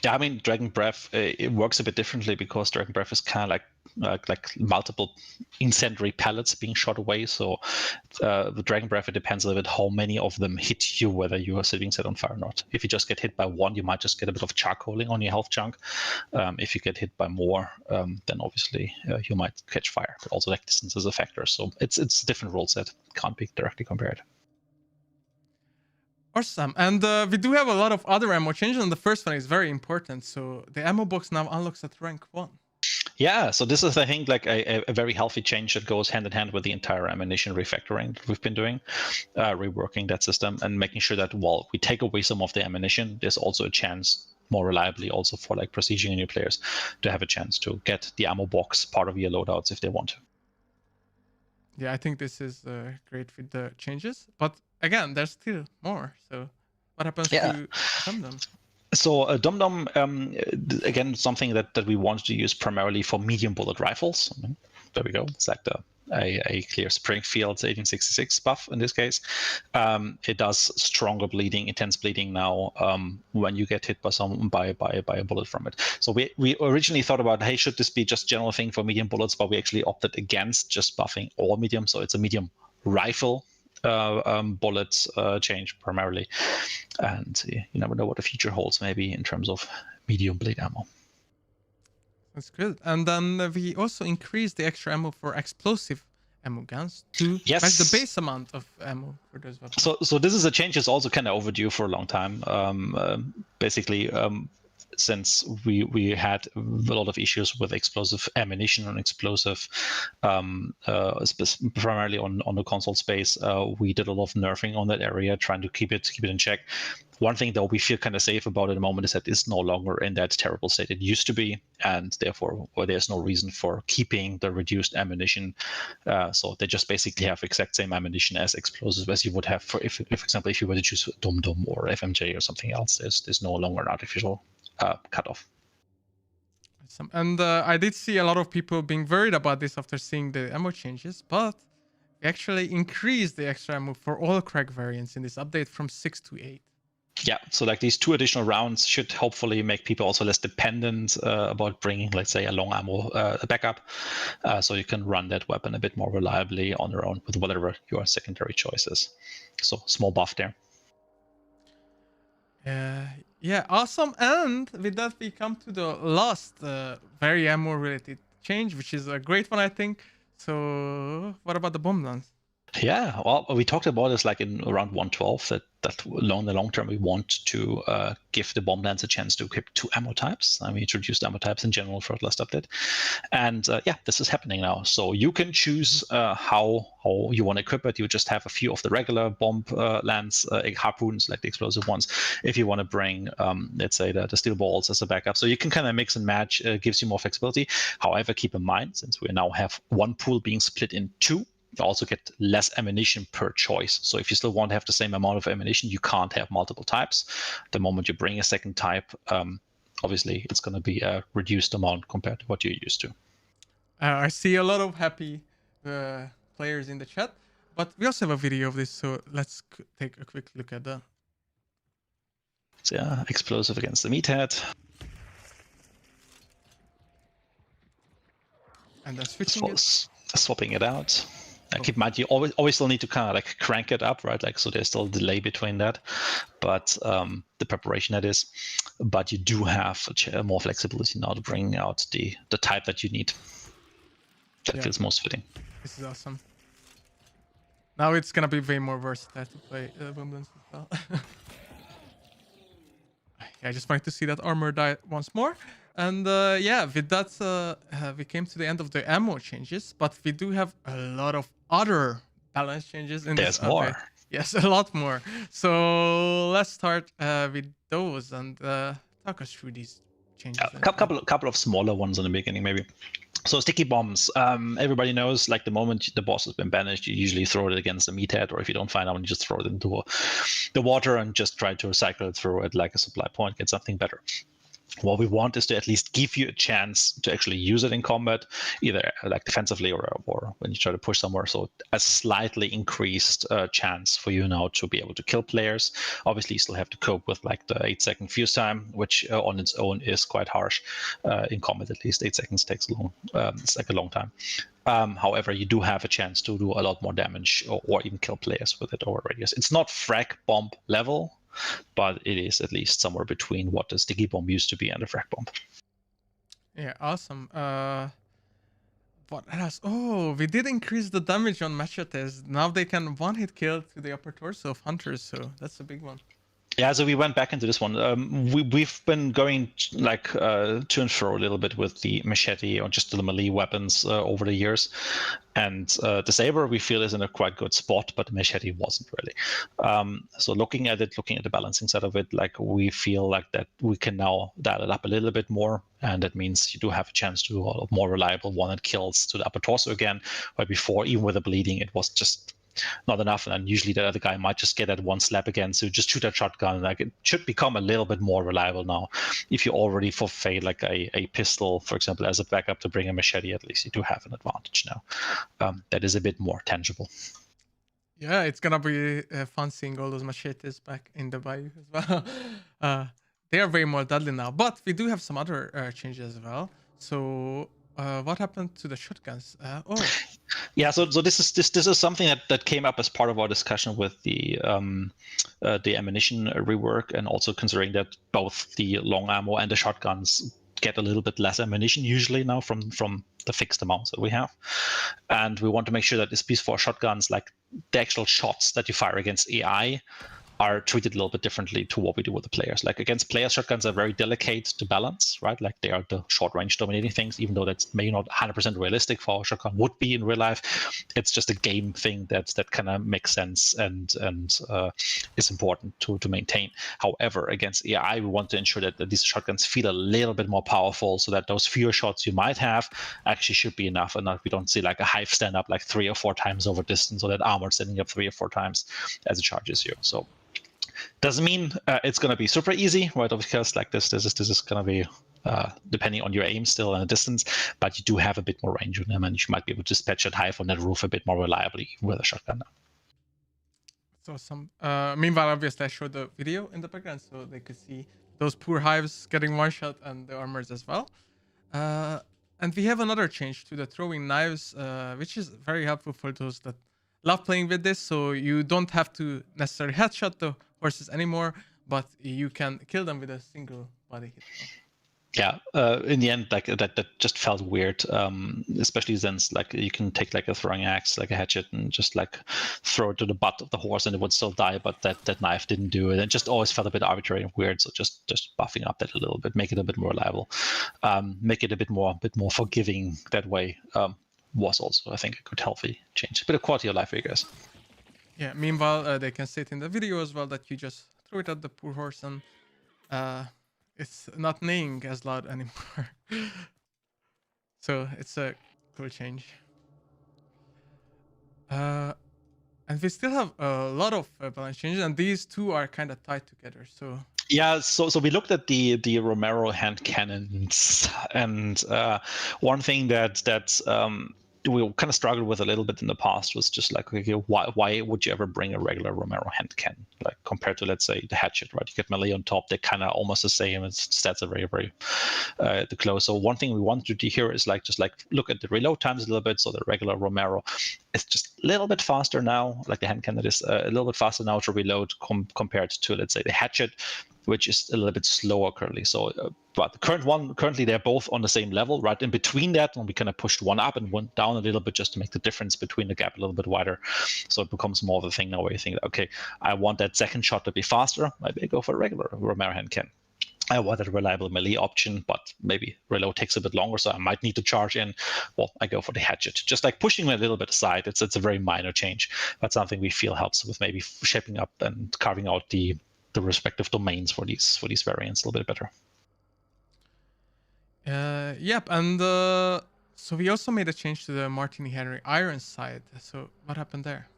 Yeah, I mean, Dragon Breath, it works a bit differently because Dragon Breath is kind of like multiple incendiary pellets being shot away. So the Dragon Breath, it depends a little bit how many of them hit you, whether you are being set on fire or not. If you just get hit by one, you might just get a bit of charcoaling on your health chunk. If you get hit by more, then obviously you might catch fire. But also, like, distance is a factor. So it's a different rule set. Can't be directly compared. Awesome. And we do have a lot of other ammo changes, and the first one is very important. So the ammo box now unlocks at rank 1. Yeah, so this is, I think, like a very healthy change that goes hand in hand with the entire ammunition refactoring that we've been doing, reworking that system and making sure that while we take away some of the ammunition, there's also a chance more reliably also for like prestige new players to have a chance to get the ammo box part of your loadouts if they want to. Yeah, I think this is great with the changes. But again, there's still more. So what happens to Dum-Dum? So Dum-Dum, again, something that we wanted to use primarily for medium bullet rifles. There we go. It's like a clear Springfield 1866 buff in this case. It does stronger bleeding, intense bleeding now when you get hit by a bullet from it. So we originally thought about, hey, should this be just general thing for medium bullets? But we actually opted against just buffing all medium. So it's a medium rifle bullets change primarily, and you never know what the future holds, maybe in terms of medium blade ammo. That's good. And then we also increased the extra ammo for explosive ammo guns to match the base amount of ammo for those weapons. So this is a change that's also kind of overdue for a long time. Basically, since we had a lot of issues with explosive ammunition and explosive, primarily on the console space, we did a lot of nerfing on that area, trying to keep it in check. One thing though we feel kind of safe about at the moment is that it's no longer in that terrible state it used to be, and therefore there's no reason for keeping the reduced ammunition. So they just basically have exact same ammunition as explosives as you would have for if example, if you were to choose Dum-Dum or FMJ or something else. There's no longer an artificial cutoff. And I did see a lot of people being worried about this after seeing the ammo changes, but we actually increased the extra ammo for all crack variants in this update from 6 to 8. Yeah, so like these 2 additional rounds should hopefully make people also less dependent about bringing, let's say, a long ammo backup, so you can run that weapon a bit more reliably on your own with whatever your secondary choice is. So small buff there. Yeah, awesome. And with that, we come to the last very ammo-related change, which is a great one, I think. So what about the bomb lance? Yeah, well, we talked about this like in around 112 that in the long term we want to give the bomb lance a chance to equip 2 ammo types. We introduced ammo types in general for the last update, and yeah, this is happening now. So you can choose how you want to equip it. You just have a few of the regular bomb lance harpoons, like the explosive ones. If you want to bring, let's say, the steel balls as a backup, so you can kind of mix and match. Gives you more flexibility. However, keep in mind, since we now have one pool being split in 2. You also get less ammunition per choice. So if you still want to have the same amount of ammunition, you can't have multiple types. The moment you bring a second type, obviously it's going to be a reduced amount compared to what you're used to. I see a lot of happy players in the chat. But we also have a video of this, so let's take a quick look at that. So yeah, explosive against the meathead. And then switching it. Swapping it out. Keep in mind, you always still need to kind of like crank it up, right? Like, so there's still a delay between that, but the preparation that is. But you do have more flexibility now to bring out the type that you need. That feels most fitting. This is awesome. Now it's gonna be way more versatile to play Wimblins as well. Yeah, I just wanted to see that armor die once more. And yeah, with that, we came to the end of the ammo changes, but we do have a lot of other balance changes in this update. There's more. Yes, a lot more. So let's start with those and talk us through these changes. A couple of smaller ones in the beginning, maybe. So sticky bombs. Everybody knows, like, the moment the boss has been banished, you usually throw it against the meathead, or if you don't find out, you just throw it into the water and just try to recycle it through it like a supply point, get something better. What we want is to at least give you a chance to actually use it in combat, either like defensively or when you try to push somewhere. So a slightly increased chance for you now to be able to kill players. Obviously, you still have to cope with like the 8-second fuse time, which on its own is quite harsh. In combat, at least 8 seconds takes long. It's like a long time. However, you do have a chance to do a lot more damage or even kill players with it over radius. It's not frag bomb level, but it is at least somewhere between what the sticky bomb used to be and the frag bomb. Yeah, awesome. What else? Oh, we did increase the damage on machetes. Now they can one-hit kill to the upper torso of hunters, so that's a big one. Yeah, so we went back into this one. We've been going like to and fro a little bit with the machete or just the melee weapons over the years. And the saber we feel is in a quite good spot, but the machete wasn't really. So looking at the balancing side of it, like, we feel like that we can now dial it up a little bit more, and that means you do have a chance to do a lot more reliable one-hit kills to the upper torso again. Where before, even with the bleeding, it was just not enough, and then usually the other guy might just get that one slap again, so just shoot that shotgun. Like, it should become a little bit more reliable now. If you already forfeit like a pistol, for example, as a backup to bring a machete, at least you do have an advantage now. That is a bit more tangible. Yeah, it's gonna be fun seeing all those machetes back in the bayou as well. They are way more deadly now, but we do have some other changes as well. So what happened to the shotguns? Yeah, so this is something that came up as part of our discussion with the ammunition rework, and also considering that both the long ammo and the shotguns get a little bit less ammunition usually now from the fixed amounts that we have, and we want to make sure that this piece for shotguns, like the actual shots that you fire against AI, are treated a little bit differently to what we do with the players. Like, against players, shotguns are very delicate to balance, right? Like, they are the short range dominating things, even though that's maybe not 100% realistic for how a shotgun would be in real life. It's just a game thing that kind of makes sense and is important to maintain. However, against AI, we want to ensure that these shotguns feel a little bit more powerful, so that those fewer shots you might have actually should be enough, and we don't see like a hive stand up like 3 or 4 times over distance, or that armor standing up 3 or 4 times as it charges you. So doesn't mean it's going to be super easy, right? Because like this is going to be depending on your aim still and the distance, but you do have a bit more range on them, and you might be able to dispatch that hive on that roof a bit more reliably with a shotgun now. That's awesome. Meanwhile, obviously, I showed the video in the background so they could see those poor hives getting one shot and the armors as well. And we have another change to the throwing knives, which is very helpful for those that love playing with this. So you don't have to necessarily headshot the horses anymore, but you can kill them with a single body hit. Yeah, in the end, like that just felt weird, especially since like you can take like a throwing axe, like a hatchet, and just like throw it to the butt of the horse and it would still die, but that knife didn't do it. It just always felt a bit arbitrary and weird. So just buffing up that a little bit, make it a bit more reliable, make it a bit more forgiving that way, was also, I think, a good healthy change. A bit of quality of life for you guys. Yeah, meanwhile, they can see it in the video as well that you just throw it at the poor horse and it's not neighing as loud anymore. So it's a cool change. And we still have a lot of balance changes, and these two are kind of tied together. So yeah, so we looked at the Romero hand cannons, and one thing that kind of struggled with a little bit in the past was just like, okay, why would you ever bring a regular Romero hand cannon, like compared to, let's say, the hatchet, right? You get melee on top, they're kind of almost the same. Its stats are very, very close. So one thing we wanted to do here is like just like look at the reload times a little bit. So the regular Romero is just a little bit faster now, like the hand cannon is a little bit faster now to reload compared to, let's say, the hatchet, which is a little bit slower currently. So, but the currently they're both on the same level, right? In between that, and we kind of pushed one up and one down a little bit just to make the difference between the gap a little bit wider. So it becomes more of a thing now where you think, okay, I want that second shot to be faster. Maybe I go for a regular Romero hand cannon. I wanted a reliable melee option, but maybe reload takes a bit longer, so I might need to charge in. Well, I go for the hatchet. Just like pushing them a little bit aside. It's a very minor change, but something we feel helps with maybe shaping up and carving out the respective domains for these variants a little bit better. Yep, and so we also made a change to the Martini Henry iron side. So what happened there?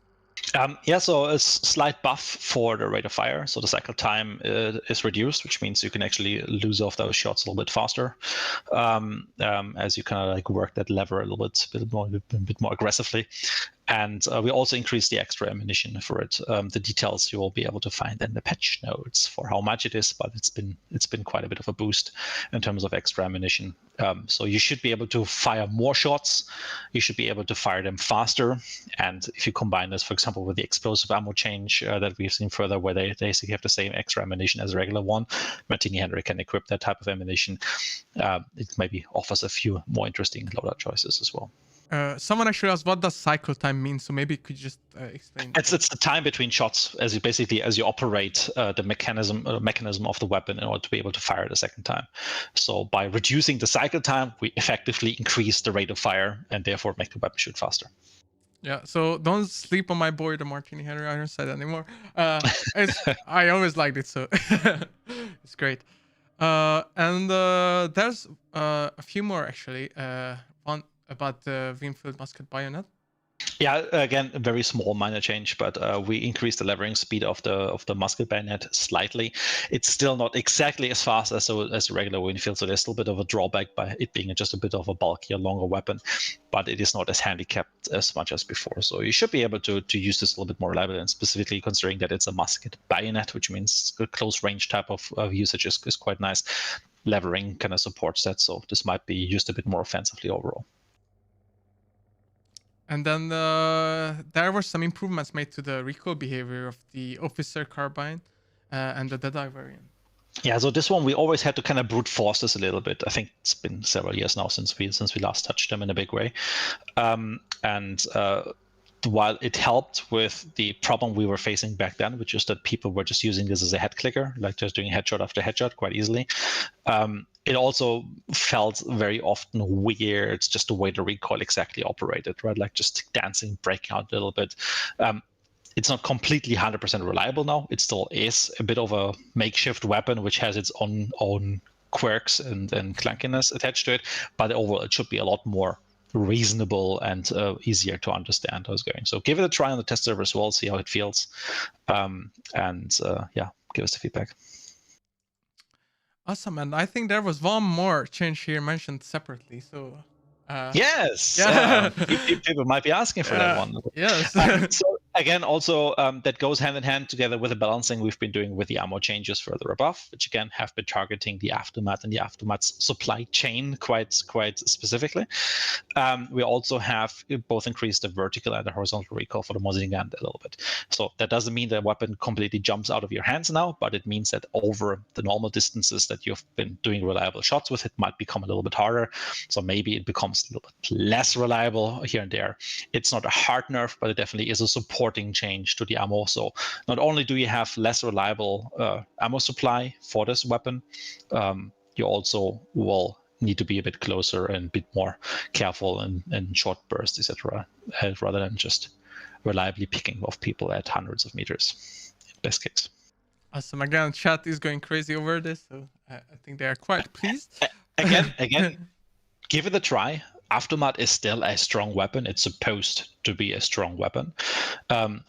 So a slight buff for the rate of fire. So the cycle time is reduced, which means you can actually lose off those shots a little bit faster as you kind of like work that lever a little bit more aggressively. And we also increased the extra ammunition for it. The details you will be able to find in the patch notes for how much it is, but it's been quite a bit of a boost in terms of extra ammunition. So you should be able to fire more shots. You should be able to fire them faster. And if you combine this, for example, with the explosive ammo change that we've seen further, where they basically have the same extra ammunition as a regular one, Martini Henry can equip that type of ammunition. It maybe offers a few more interesting loadout choices as well. Someone actually asked, what does cycle time mean? So maybe could you just explain? It's the time between shots as you operate the mechanism of the weapon in order to be able to fire it a second time. So by reducing the cycle time, we effectively increase the rate of fire and therefore make the weapon shoot faster. Yeah, so don't sleep on my boy, the Martini Henry iron side anymore. I always liked it, so it's great. And there's a few more actually. One about the Winfield musket bayonet. Yeah, again, a very small minor change, but we increased the levering speed of the musket bayonet slightly. It's still not exactly as fast as a regular Winfield, so there's still a bit of a drawback by it being just a bit of a bulkier, longer weapon, but it is not as handicapped as much as before. So you should be able to use this a little bit more reliably, and specifically considering that it's a musket bayonet, which means a close range type of usage is quite nice. Levering kind of supports that, so this might be used a bit more offensively overall. And then there were some improvements made to the recoil behavior of the officer carbine and the Deadeye variant. Yeah, so this one we always had to kind of brute force this a little bit. I think it's been several years now since we last touched them in a big way, while it helped with the problem we were facing back then, which is that people were just using this as a head clicker, like just doing headshot after headshot quite easily. It also felt very often weird, just the way the recoil exactly operated, right? Like just dancing, breaking out a little bit. It's not completely 100% reliable now. It still is a bit of a makeshift weapon, which has its own quirks and clunkiness attached to it. But overall, it should be a lot more reasonable and easier to understand how it's going. So give it a try on the test server as well, see how it feels. Give us the feedback. Awesome, and I think there was one more change here mentioned separately. So yes, people might be asking for that one. Yes. So again, also that goes hand in hand together with the balancing we've been doing with the ammo changes further above, which again have been targeting the aftermath and the aftermath's supply chain quite specifically. We also have both increased the vertical and the horizontal recoil for the Mosin gun a little bit. So that doesn't mean the weapon completely jumps out of your hands now, but it means that over the normal distances that you've been doing reliable shots with, it might become a little bit harder. So maybe it becomes a little bit less reliable here and there. It's not a hard nerf, but it definitely is a supporting change to the ammo. So not only do you have less reliable ammo supply for this weapon, you also will need to be a bit closer and a bit more careful in short bursts, etc., rather than just reliably picking off people at hundreds of meters, in best case. Awesome. Again, chat is going crazy over this, so I think they are quite pleased. Again, give it a try. Aftermath is still a strong weapon. It's supposed to be a strong weapon.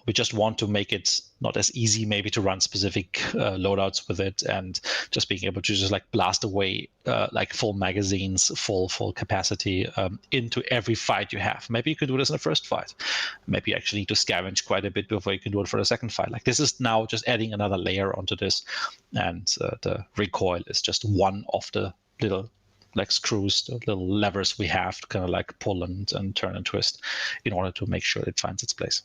We just want to make it not as easy maybe to run specific loadouts with it, and just being able to just like blast away like full magazines, full capacity into every fight you have. Maybe you could do this in the first fight. Maybe you actually need to scavenge quite a bit before you can do it for the second fight. Like this is now just adding another layer onto this, and the recoil is just one of the little like screws, the little levers we have to kind of like pull and turn and twist in order to make sure it finds its place.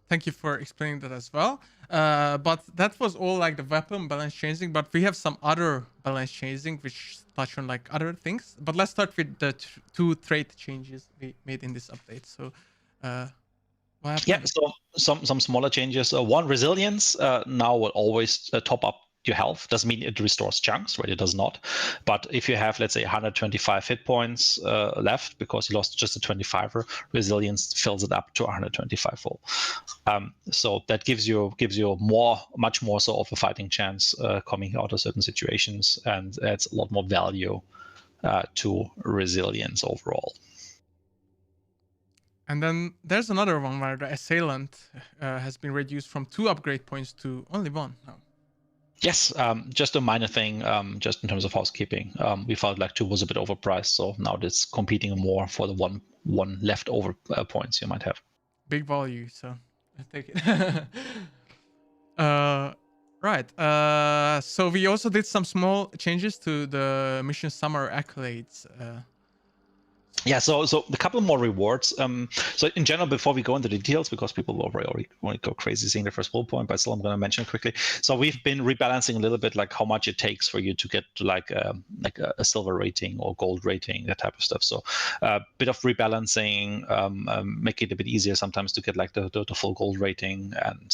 Thank you for explaining that as well. But that was all like the weapon balance changing, but we have some other balance changing which touch on like other things. But let's start with the two trait changes we made in this update. So what happened? Yeah, so some smaller changes. One, resilience now will always top up your health. Doesn't mean it restores chunks, right? It does not. But if you have, let's say, 125 hit points left because you lost just a 25er, resilience fills it up to 125 full. So that gives you much more so of a fighting chance coming out of certain situations, and adds a lot more value to resilience overall. And then there's another one where the assailant has been reduced from 2 upgrade points to only 1 now. Yes, just a minor thing, just in terms of housekeeping. We felt like 2 was a bit overpriced, so now it's competing more for the one leftover points you might have. Big value, so I take it. Right. So we also did some small changes to the mission summer accolades. Yeah, so a couple more rewards. So in general, before we go into the details, because people will already want to go crazy seeing the first bullet point, but still I'm going to mention it quickly. So we've been rebalancing a little bit, like how much it takes for you to get to like a silver rating or gold rating, that type of stuff. So a bit of rebalancing, make it a bit easier sometimes to get like the full gold rating, and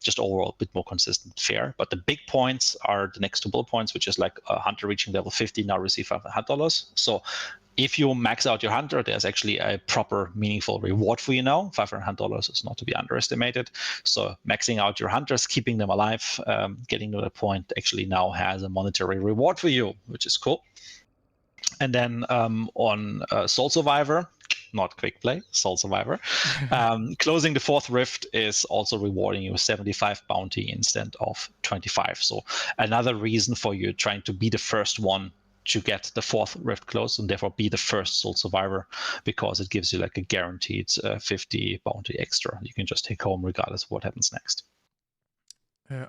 just overall a bit more consistent, fair. But the big points are the next 2 bullet points, which is like a hunter reaching level 50 now receive $500. So if you max out your hunter, there's actually a proper meaningful reward for you now. $500 is not to be underestimated. So maxing out your hunters, keeping them alive, getting to the point actually now has a monetary reward for you, which is cool. And then on Soul Survivor, not Quick Play, Soul Survivor, closing the 4th rift is also rewarding you 75 bounty instead of 25. So another reason for you trying to be the first one to get the 4th rift closed, and therefore be the first Soul Survivor, because it gives you like a guaranteed 50 bounty extra you can just take home regardless of what happens next.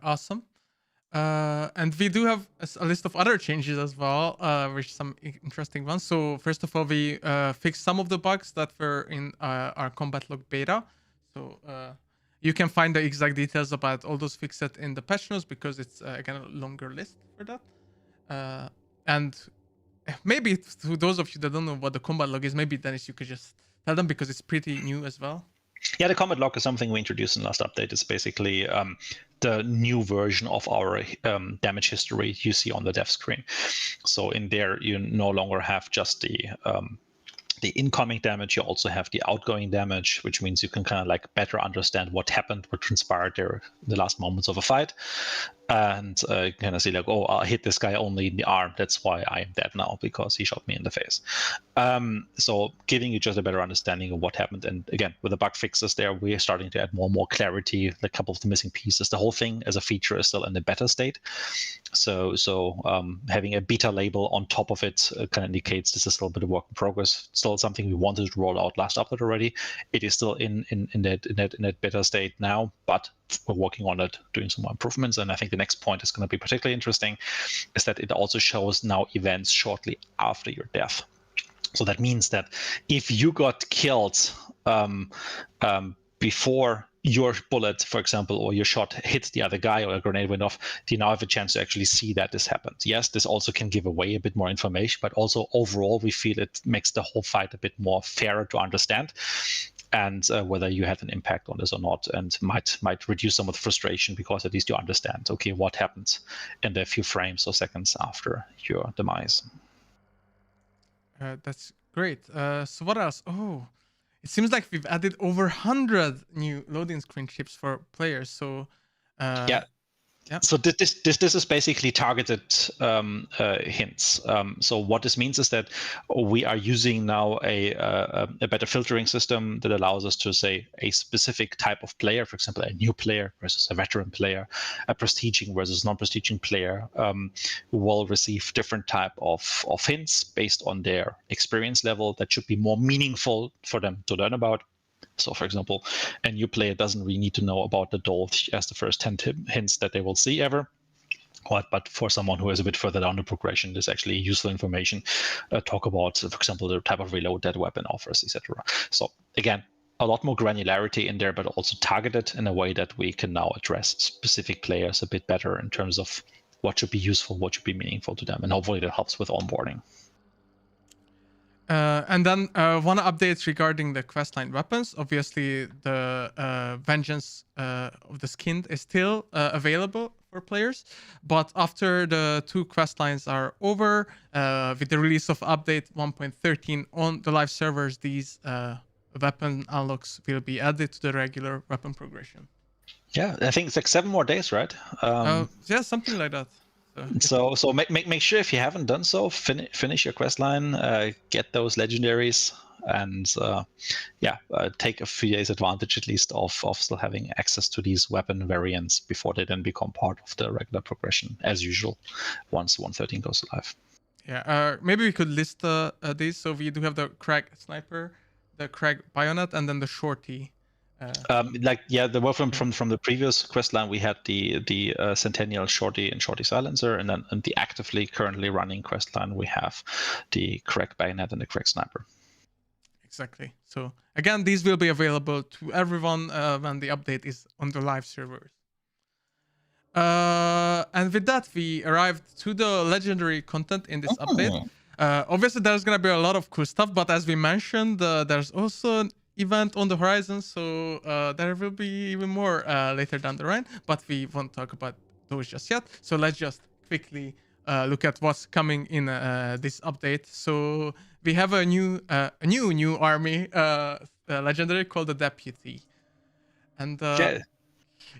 Awesome. And we do have a list of other changes as well, which some interesting ones. So first of all, we fixed some of the bugs that were in our combat log beta. So you can find the exact details about all those fixes in the patch notes, because it's again a longer list for that. And maybe to those of you that don't know what the combat log is, maybe Dennis, you could just tell them, because it's pretty new as well. Yeah, the combat log is something we introduced in the last update. It's basically the new version of our damage history you see on the dev screen. So in there, you no longer have just the incoming damage, you also have the outgoing damage, which means you can kind of like better understand what happened, what transpired there in the last moments of a fight. And kind of see like, oh, I hit this guy only in the arm. That's why I am dead now, because he shot me in the face. So giving you just a better understanding of what happened. And again, with the bug fixes there, we're starting to add more and more clarity, a couple of the missing pieces. The whole thing as a feature is still in the beta state. So having a beta label on top of it kind of indicates this is still a bit of work in progress. Still something we wanted to roll out last update already. It is still in that beta state now, but we're working on it, doing some more improvements. And I think the next point is going to be particularly interesting, is that it also shows now events shortly after your death. So that means that if you got killed before your bullet, for example, or your shot hit the other guy, or a grenade went off, you now have a chance to actually see that this happened. Yes, this also can give away a bit more information, but also overall, we feel it makes the whole fight a bit more fairer to understand, and whether you had an impact on this or not, and might reduce some of the frustration, because at least you understand, okay, what happened in the few frames or seconds after your demise. That's great. So what else? Oh, it seems like we've added over 100 new loading screen chips for players. So Yeah. Yeah. So this is basically targeted hints. So what this means is that we are using now a better filtering system that allows us to say a specific type of player, for example, a new player versus a veteran player, a prestiging versus non-prestiging player, will receive different type of hints based on their experience level that should be more meaningful for them to learn about. So, for example, a new player doesn't really need to know about the Dolph as the first 10 hints that they will see ever. But for someone who is a bit further down the progression, there's actually useful information. Talk about, for example, the type of reload that weapon offers, etc. So again, a lot more granularity in there, but also targeted in a way that we can now address specific players a bit better in terms of what should be useful, what should be meaningful to them, and hopefully that helps with onboarding. And then one update regarding the questline weapons. Obviously, the Vengeance of the Skinned is still available for players, but after the 2 questlines are over, with the release of update 1.13 on the live servers, these weapon unlocks will be added to the regular weapon progression. Yeah, I think it's like 7 more days, right? Yeah, something like that. So make sure if you haven't done so, finish your quest line, get those legendaries, and take a few days advantage at least of still having access to these weapon variants before they then become part of the regular progression as usual once 1.13 goes live. Yeah, maybe we could list these. So we do have the Krag Sniper, the Krag Bayonet, and then the Shorty. The weapon from the previous quest line, we had the Centennial Shorty and Shorty Silencer, and then in the actively currently running quest line, we have the Krag Bayonet and the Krag Sniper. Exactly. So again, these will be available to everyone when the update is on the live servers. And with that, we arrived to the legendary content in this update. Obviously, there's gonna be a lot of cool stuff, but as we mentioned, there's also an event on the horizon, so there will be even more later down the line, but we won't talk about those just yet. So let's just quickly look at what's coming in this update. So we have a new army legendary called the Deputy, and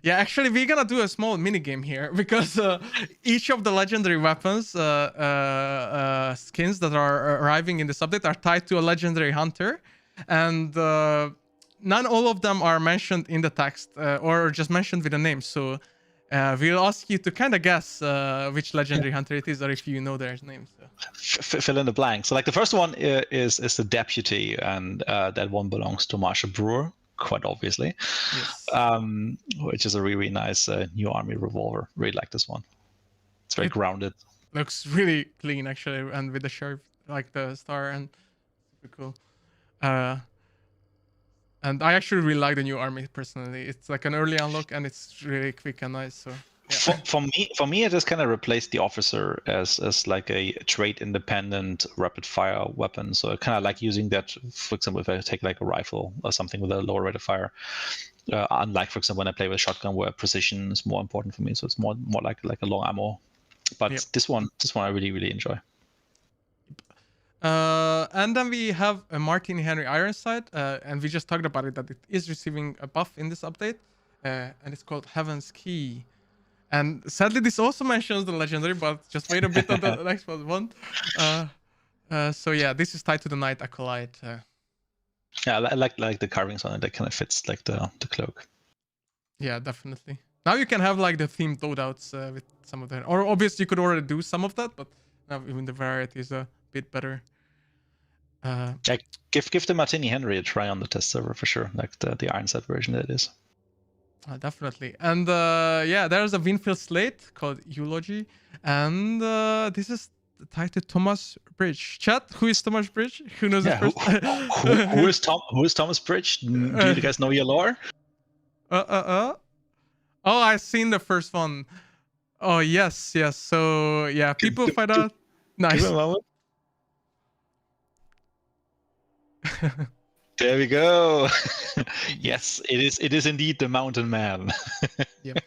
yeah, actually, we're gonna do a small mini game here because each of the legendary weapons skins that are arriving in this update are tied to a legendary hunter, and not all of them are mentioned in the text or just mentioned with a name. So we'll ask you to kind of guess which legendary hunter it is, or if you know their names. So. Fill in the blank. So, like the first one is the Deputy, and that one belongs to Marshal Brewer, quite obviously. Yes. Which is a really nice new army revolver. Really like this one. It's very grounded. Looks really clean actually, and with the sharp, like the star, and super cool. And I actually really like the new army personally. It's like an early unlock, and it's really quick and nice. So yeah. For me, it just kind of replaced the officer as like a trait independent rapid fire weapon. So I kind of like using that. For example, if I take like a rifle or something with a lower rate of fire, unlike for example when I play with a shotgun where precision is more important for me. So it's more like a long ammo. But this one I really enjoy. And then we have a Martin Henry Ironside, and we just talked about it that it is receiving a buff in this update, and it's called Heaven's Key. And sadly, this also mentions the legendary, but just wait a bit on the next one. So yeah, this is tied to the Knight Acolyte. Yeah, I like the carvings on it. That kind of fits like the cloak. Yeah, definitely. Now you can have like the themed loadouts with some of them, or obviously you could already do some of that, but now even the variety is a bit better. Give the Martini Henry a try on the test server for sure, like the Ironside version that is. Definitely. And there's a Winfield Slate called Eulogy, and this is tied to Thomas Bridge. Chat, who is Thomas Bridge? Who knows this person? Who is Thomas Bridge? Do you guys know your lore? Oh, I've seen the first one. Oh yes. So yeah, people find out. Nice. There we go. Yes, it is indeed the Mountain Man. Yep.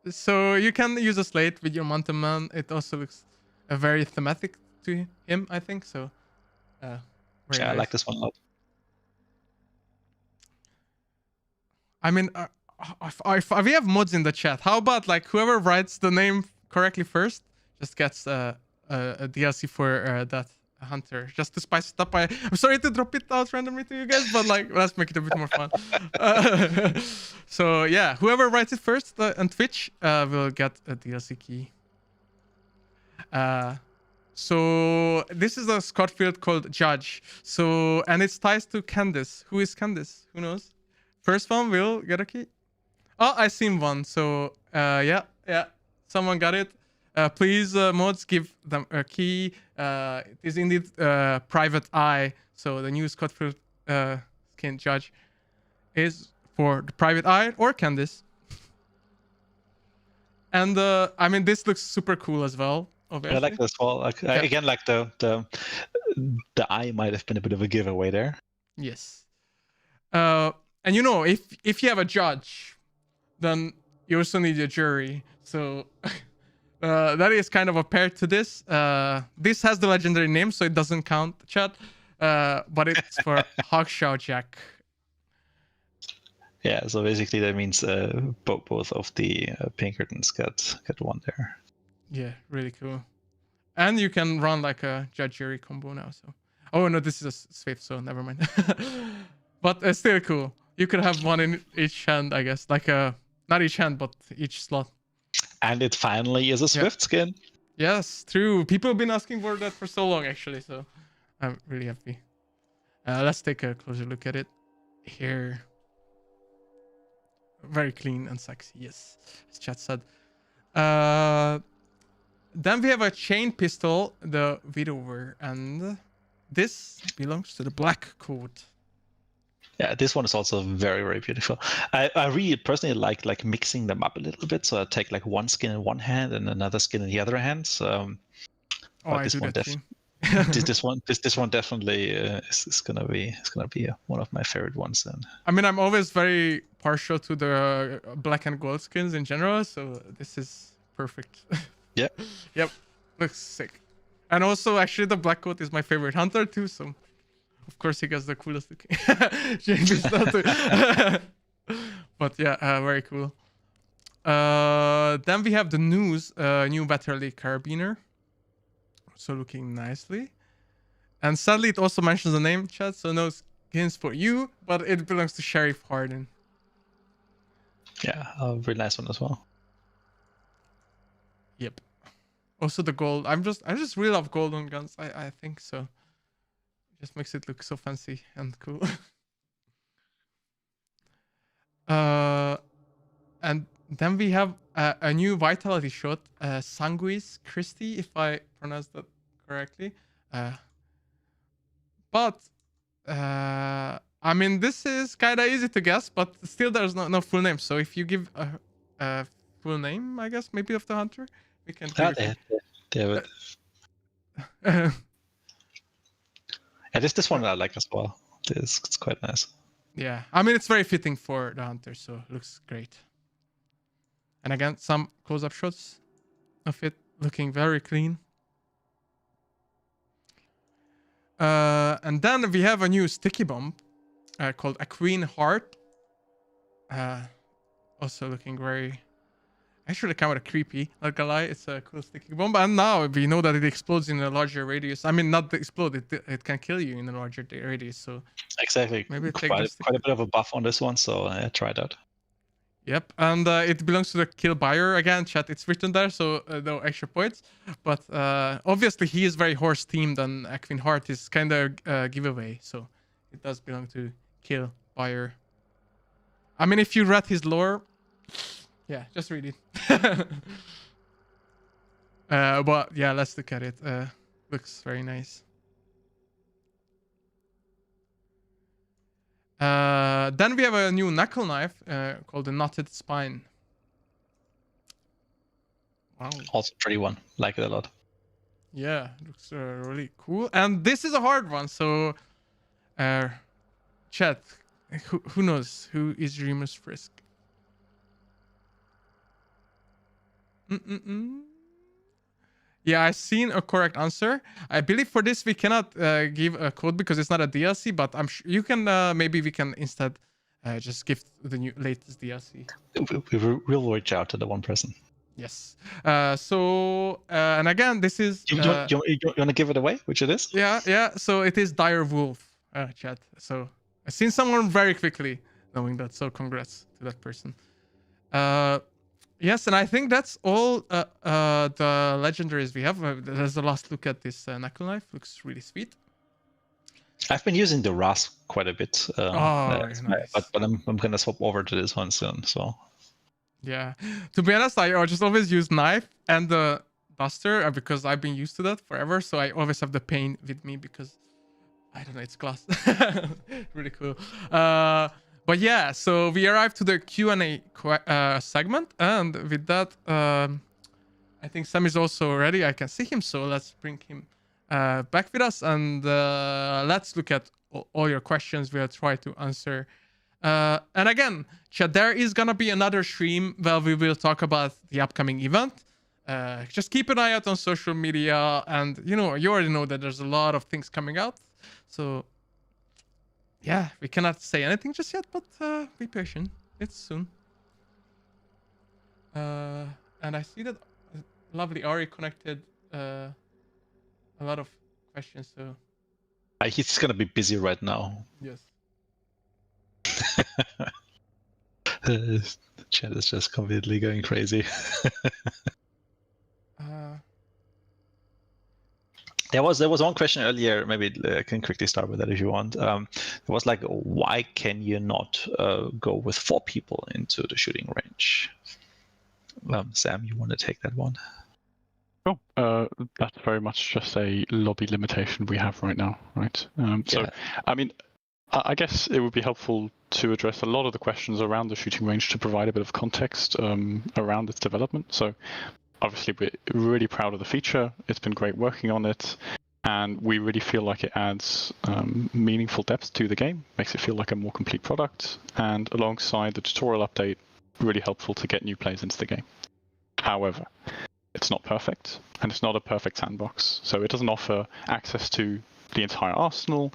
So you can use a slate with your Mountain Man. It also looks very thematic to him, I think. So yeah, nice. I like this one a lot. I mean, if we have mods in the chat, how about like whoever writes the name correctly first just gets a DLC for that hunter, just to spice it up. I'm sorry to drop it out randomly to you guys, but like let's make it a bit more fun. So yeah, whoever writes it first on Twitch will get a DLC key. So this is a squad field called Judge. So, and it's ties to Candice. Who is Candice? Who knows? First one will get a key. Oh, I seen one. So yeah, someone got it. Please, mods, give them a key. It is indeed Private Eye. So the new squad field skin Judge is for the Private Eye or Candice. And I mean, this looks super cool as well. Obviously. I like this wall. Like, Yeah. Again, like the eye might have been a bit of a giveaway there. Yes. And you know, if you have a judge, then you also need a jury. So that is kind of a pair to this. This has the legendary name, so it doesn't count, chat. But it's for Hogshaw Jack. Yeah, so basically that means both of the Pinkertons get one there. Yeah, really cool. And you can run like a judge jury combo now. So, oh no, this is a swift, so never mind. But it's still cool. You could have one in each hand, I guess, like not each hand, but each slot. And it finally is a Swift skin. Yes, true. People have been asking for that for so long, actually. So I'm really happy. Let's take a closer look at it here. Very clean and sexy. Yes, as chat said. Then we have a chain pistol, the Widower, and this belongs to the Black Coat. Yeah, this one is also very, very beautiful. I really personally like mixing them up a little bit. So I take like one skin in one hand and another skin in the other hand. Oh, I this do one that too. this one definitely is gonna be one of my favorite ones. Then I mean, I'm always very partial to the black and gold skins in general, so this is perfect. yeah, Yep, looks sick. And also, actually, the Black Coat is my favorite hunter too, so of course he gets the coolest looking changes stuff too. But yeah, very cool. Then we have the news, new Batterley Carabiner. So looking nicely. And sadly, it also mentions the name, chat, so no skins for you, but it belongs to Sheriff Harden. yeah, a really nice one as well. Yep. Also the gold. I just really love gold on guns. I think so. It just makes it look so fancy and cool. And then we have a new vitality shot, Sanguis Christie, if I pronounced that correctly. But I mean, this is kind of easy to guess, but still there's no full name. So if you give a full name, I guess, maybe of the hunter, we can Yeah, this one I like as well. It's quite nice. Yeah, I mean, it's very fitting for the hunter, so it looks great. And again, some close-up shots of it looking very clean. And then we have a new sticky bomb called a Queen Heart. Also looking very... Actually, kind of creepy, not gonna lie. It's a cool sticky bomb. And now we know that it explodes in a larger radius. I mean, not explode, it can kill you in a larger radius. So exactly. Maybe take quite a bit of a buff on this one, so try that. Yep, and it belongs to the kill buyer again. Chat, it's written there, so no extra points. But obviously, he is very horse themed, and Queen Heart is kind of a giveaway. So it does belong to kill buyer. I mean, if you read his lore. Yeah, just read it. But yeah, let's look at it. Looks very nice. Then we have a new knuckle knife called the Knotted Spine. Wow. Also pretty one. Like it a lot. Yeah, looks really cool. And this is a hard one, so chat, who knows? Who is Remus Frisk? Yeah, I've seen a correct answer. I believe for this we cannot give a code because it's not a DLC, but I'm sure you can. Maybe we can instead just give the new latest DLC. We'll reach out to the one person. Yes. And again, this is. You want to give it away, which it is? Yeah. So it is Dire Wolf, chat. So I seen someone very quickly knowing that. So congrats to that person. Yes, and I think that's all the legendaries we have. There's a last look at this knuckle knife. Looks really sweet. I've been using the rasp quite a bit. Nice. But I'm gonna swap over to this one soon. So. Yeah. To be honest, I just always use knife and the duster because I've been used to that forever. So I always have the pain with me because I don't know, it's class. Really cool. But yeah, so we arrived to the Q&A segment, and with that, I think Sam is also ready. I can see him, so let's bring him back with us, and let's look at all your questions. We'll try to answer. And again, chat, there is gonna be another stream where we will talk about the upcoming event. Just keep an eye out on social media, and you already know that there's a lot of things coming out. So yeah, we cannot say anything just yet, but be patient. It's soon. And I see that lovely Ari connected a lot of questions. So He's gonna be busy right now. yes. The chat is just completely going crazy. There was one question earlier. Maybe I can quickly start with that if you want. It was like, why can you not go with 4 people into the shooting range? Sam, you want to take that one? Oh, that's very much just a lobby limitation we have right now, right? I mean, I guess it would be helpful to address a lot of the questions around the shooting range to provide a bit of context around its development. So obviously we're really proud of the feature. It's been great working on it, and we really feel like it adds meaningful depth to the game, makes it feel like a more complete product, and alongside the tutorial update, really helpful to get new players into the game. However, it's not perfect, and it's not a perfect sandbox. So it doesn't offer access to the entire arsenal.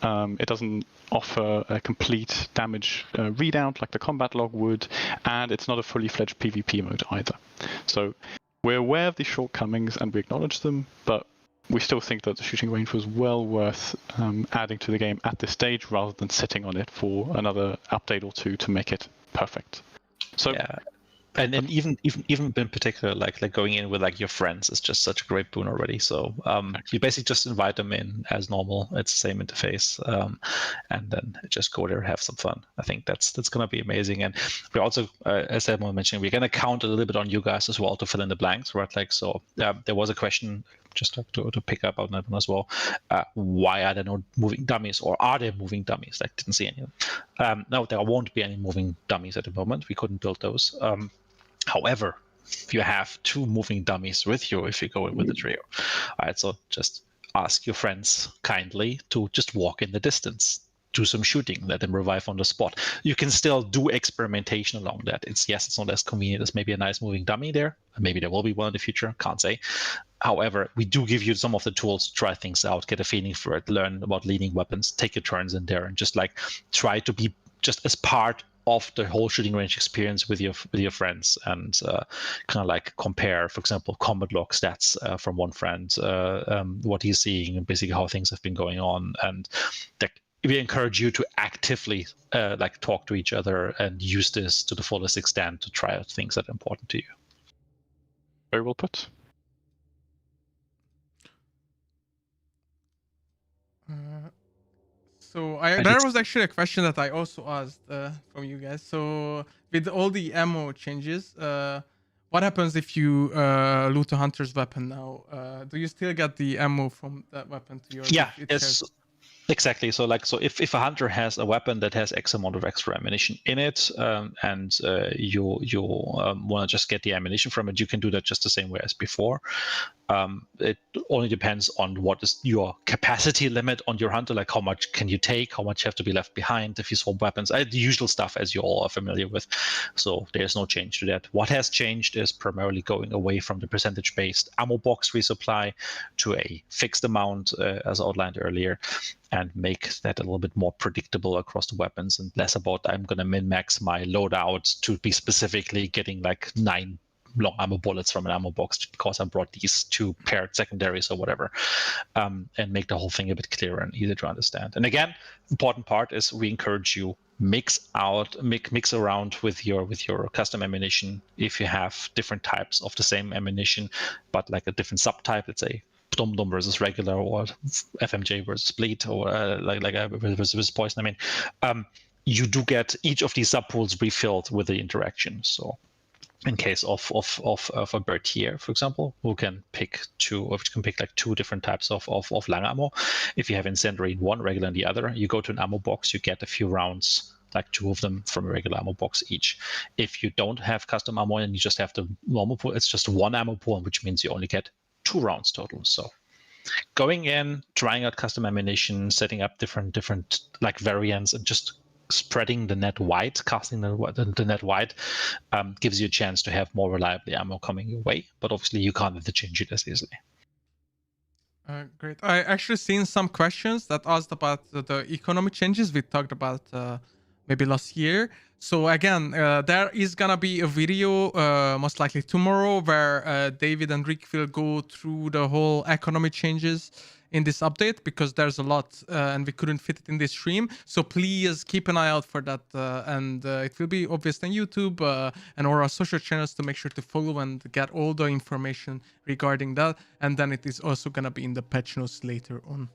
It doesn't offer a complete damage readout like the combat log would, and it's not a fully fledged PvP mode either. So we're aware of these shortcomings and we acknowledge them, but we still think that the shooting range was well worth adding to the game at this stage rather than sitting on it for another update or 2 to make it perfect. So yeah. And even in particular, like going in with like your friends is just such a great boon already. So you basically just invite them in as normal. It's the same interface, and then just go there, have some fun. I think that's gonna be amazing. And we also, as Edmund mentioned, we're gonna count a little bit on you guys as well to fill in the blanks, right? Like so, there was a question just to pick up on that one as well. Why are there no moving dummies, or are there moving dummies? I didn't see any. No, there won't be any moving dummies at the moment. We couldn't build those. However, you have 2 moving dummies with you if you go in with the trio. All right, so just ask your friends kindly to just walk in the distance, do some shooting, let them revive on the spot. You can still do experimentation along that. It's not as convenient as maybe a nice moving dummy there. Maybe there will be one in the future, can't say. However, we do give you some of the tools to try things out, get a feeling for it, learn about leading weapons, take your turns in there, and just like try to be just as part of the whole shooting range experience with your friends, and kind of like compare, for example, combat log stats from one friend, what he's seeing, and basically how things have been going on, and we encourage you to actively like talk to each other and use this to the fullest extent to try out things that are important to you. Very well put. So there was actually a question that I also asked from you guys. So with all the ammo changes, what happens if you loot a hunter's weapon now? Do you still get the ammo from that weapon to your? Yeah, it's exactly. So if a hunter has a weapon that has X amount of extra ammunition in it, and you want to just get the ammunition from it, you can do that just the same way as before. It only depends on what is your capacity limit on your hunter, like how much can you take, how much have to be left behind if you swap weapons, the usual stuff as you all are familiar with. So there's no change to that. What has changed is primarily going away from the percentage-based ammo box resupply to a fixed amount, as outlined earlier. and make that a little bit more predictable across the weapons and less about I'm going to min-max my loadout to be specifically getting like 9 long ammo bullets from an ammo box because I brought these 2 paired secondaries or whatever, and make the whole thing a bit clearer and easier to understand. And again, important part is we encourage you mix around with your custom ammunition if you have different types of the same ammunition, but like a different subtype, let's say Dum versus regular or FMJ versus bleed or versus poison. I mean, you do get each of these subpools refilled with the interaction. So in case of a Bertier, for example, who can pick like 2 different types of lang ammo. If you have incendiary in one, regular in the other, you go to an ammo box, you get a few rounds, like 2 of them from a regular ammo box each. If you don't have custom ammo and you just have the normal pool, it's just 1 ammo pool, which means you only get 2 rounds total. So going in, trying out custom ammunition, setting up different like variants, and just spreading the net wide, casting the net wide, gives you a chance to have more reliable ammo coming your way. But obviously, you can't change it as easily. Great. I actually seen some questions that asked about the economy changes we talked about maybe last year. So again, there is gonna be a video most likely tomorrow where David and Rick will go through the whole economy changes in this update, because there's a lot and we couldn't fit it in this stream. So please keep an eye out for that, and it will be obvious on YouTube and or our social channels to make sure to follow and get all the information regarding that. And then it is also gonna be in the patch notes later on.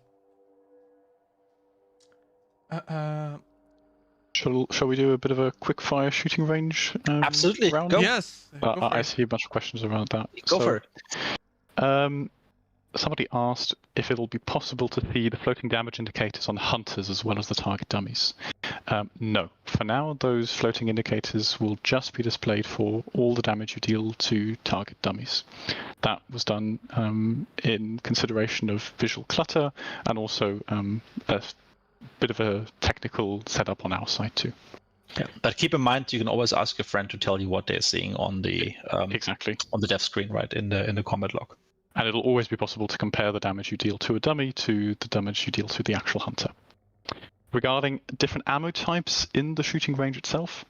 Shall we do a bit of a quick fire shooting range Absolutely. round? Go. Yes. Go for I it. see a bunch of questions around that. Go for it. Somebody asked if it'll be possible to see the floating damage indicators on hunters as well as the target dummies. No. For now, those floating indicators will just be displayed for all the damage you deal to target dummies. That was done in consideration of visual clutter and also a bit of a technical setup on our side too. Yeah, but keep in mind, you can always ask your friend to tell you what they're seeing on the exactly on the dev screen, right, in the combat log. And it'll always be possible to compare the damage you deal to a dummy to the damage you deal to the actual hunter. Regarding different ammo types in the shooting range itself,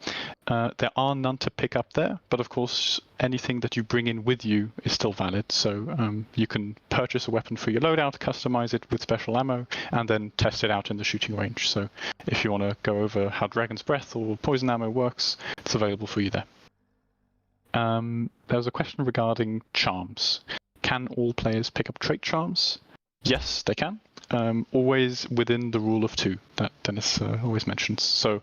there are none to pick up there, but of course anything that you bring in with you is still valid. So you can purchase a weapon for your loadout, customize it with special ammo, and then test it out in the shooting range. So if you want to go over how Dragon's Breath or poison ammo works, it's available for you there. There was a question regarding charms. Can all players pick up trait charms? Yes, they can. Always within the rule of 2 that Dennis always mentions. So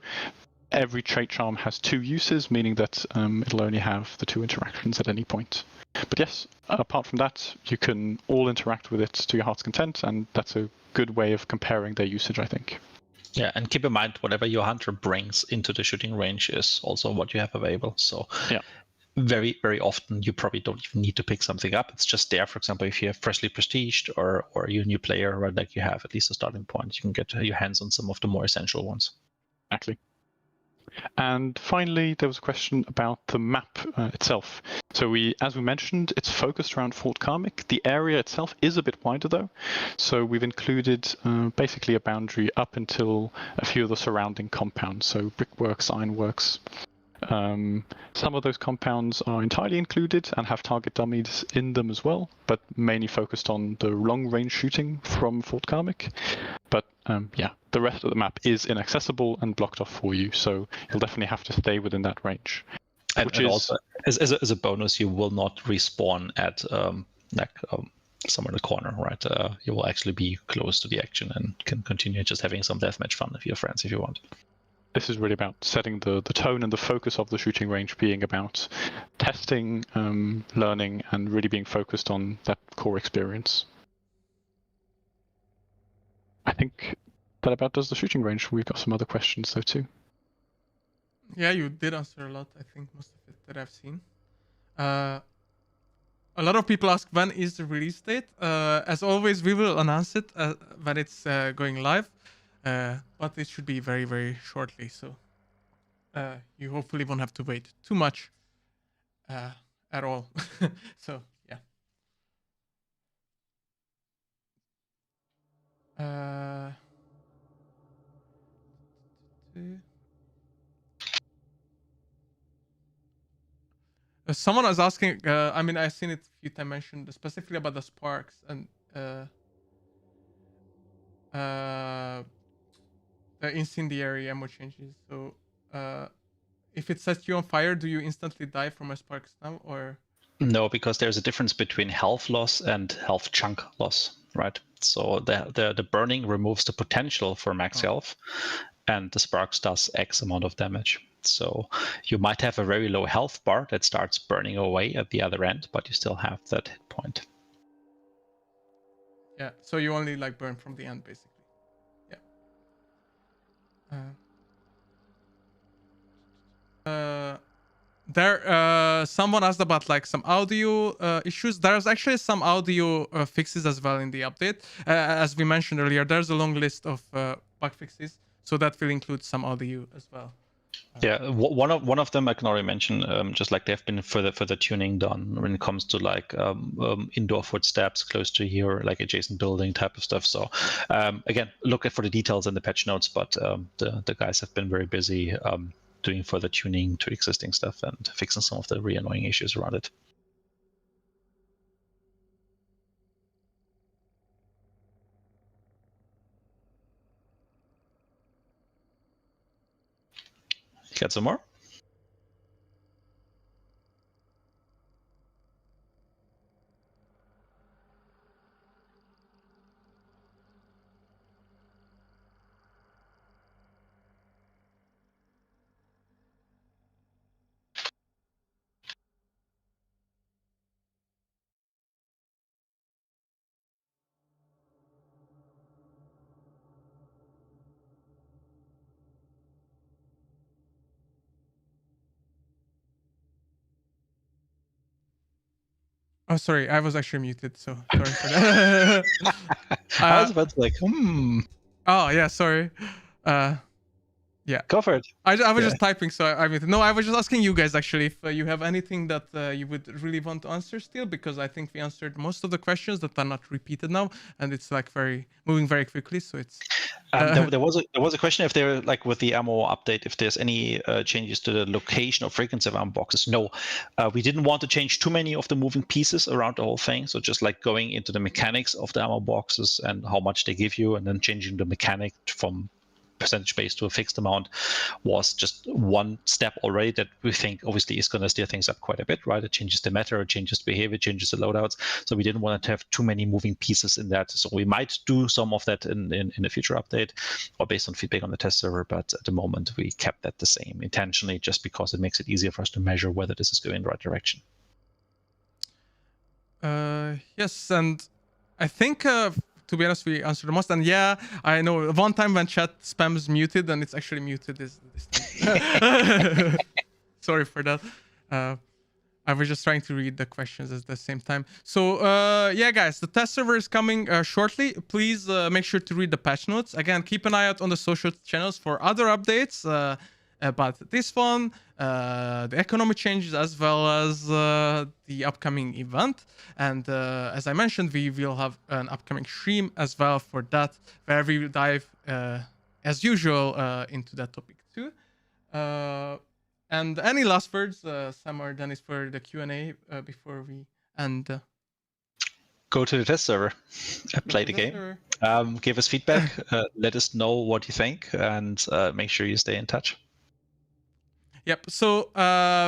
every trait charm has 2 uses, meaning that it'll only have the 2 interactions at any point. But yes, apart from that, you can all interact with it to your heart's content, and that's a good way of comparing their usage, I think. Yeah, and keep in mind, whatever your hunter brings into the shooting range is also what you have available. So yeah. Very, very often you probably don't even need to pick something up. It's just there. For example, if you have freshly prestiged or you're a new player, right, like you have at least a starting point, you can get your hands on some of the more essential ones. Exactly. And finally, there was a question about the map itself. So as we mentioned, it's focused around Fort Karmik. The area itself is a bit wider though. So we've included basically a boundary up until a few of the surrounding compounds. So brickworks, ironworks. Some of those compounds are entirely included and have target dummies in them as well, but mainly focused on the long-range shooting from Fort Karmik. But yeah, the rest of the map is inaccessible and blocked off for you, so you'll definitely have to stay within that range. And also, as a bonus, you will not respawn at somewhere in the corner, right? You will actually be close to the action and can continue just having some deathmatch fun with your friends if you want. This is really about setting the tone and the focus of the shooting range being about testing, learning, and really being focused on that core experience. I think that about does the shooting range. We've got some other questions though too. Yeah, you did answer a lot, I think, most of it that I've seen. A lot of people ask when is the release date. As always, we will announce it when it's going live. But it should be very, very shortly, so you hopefully won't have to wait too much at all. So yeah. Someone was asking. I mean, I've seen it a few times mentioned specifically about the sparks and the incendiary ammo changes. So, if it sets you on fire, do you instantly die from a sparks now, or? No, because there's a difference between health loss and health chunk loss, right? So the burning removes the potential for max health, and the sparks does X amount of damage. So you might have a very low health bar that starts burning away at the other end, but you still have that hit point. Yeah. So you only like burn from the end, basically. Yeah. Someone asked about like some audio issues. There's actually some audio fixes as well in the update. As we mentioned earlier, there's a long list of bug fixes, so that will include some audio as well. Yeah, one of them I can already mention, just like they've been further tuning done when it comes to like indoor footsteps close to here, like adjacent building type of stuff. So again, look for the details in the patch notes, but the guys have been very busy doing further tuning to existing stuff and fixing some of the really annoying issues around it. You got some more? Oh, sorry, I was actually muted, so sorry for that. I was about to like, Oh yeah, sorry. Yeah. Go for it. I was just typing, so I mean, no, I was just asking you guys actually if you have anything that you would really want to answer still, because I think we answered most of the questions that are not repeated now, and it's like moving very quickly, so it's. There was a question if there, like with the ammo update, if there's any changes to the location or frequency of ammo boxes. No, we didn't want to change too many of the moving pieces around the whole thing. So just like going into the mechanics of the ammo boxes and how much they give you, and then changing the mechanic from percentage based to a fixed amount was just one step already that we think obviously is going to steer things up quite a bit, right? It changes the matter, it changes the behavior, changes the loadouts. So we didn't want to have too many moving pieces in that. So we might do some of that in a future update or based on feedback on the test server, but at the moment we kept that the same intentionally just because it makes it easier for us to measure whether this is going in the right direction. Yes, and I think to be honest, we answered the most. And yeah, I know one time when chat spams muted, and it's actually muted this thing. Sorry for that. I was just trying to read the questions at the same time. So yeah, guys, the test server is coming shortly. Please make sure to read the patch notes. Again, keep an eye out on the social channels for other updates about this one, the economic changes, as well as the upcoming event. And as I mentioned, we will have an upcoming stream as well for that, where we will dive, as usual, into that topic too. And any last words, Sam or Dennis, for the Q&A before we end? Go to the test server, play the game, give us feedback, let us know what you think, and make sure you stay in touch. Yep. So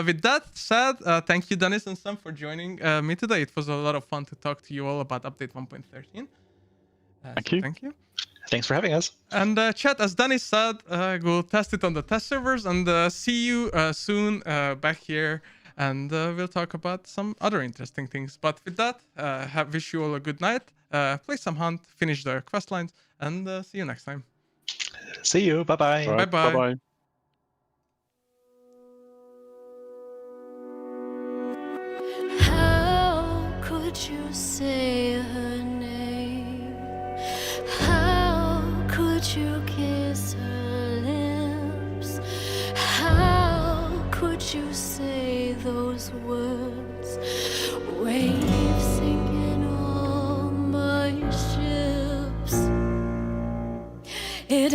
with that said, thank you, Dennis and Sam, for joining me today. It was a lot of fun to talk to you all about update 1.13. Thank you. Thank you. Thanks for having us. And chat, as Dennis said, we'll test it on the test servers, and see you soon back here, and we'll talk about some other interesting things. But with that, wish you all a good night. Play some hunt, finish the quest lines, and see you next time. See you. Bye-bye. Right, Bye-bye. Bye-bye. How could you say her name? How could you kiss her lips? How could you say those words? Waves sinking all my ships. It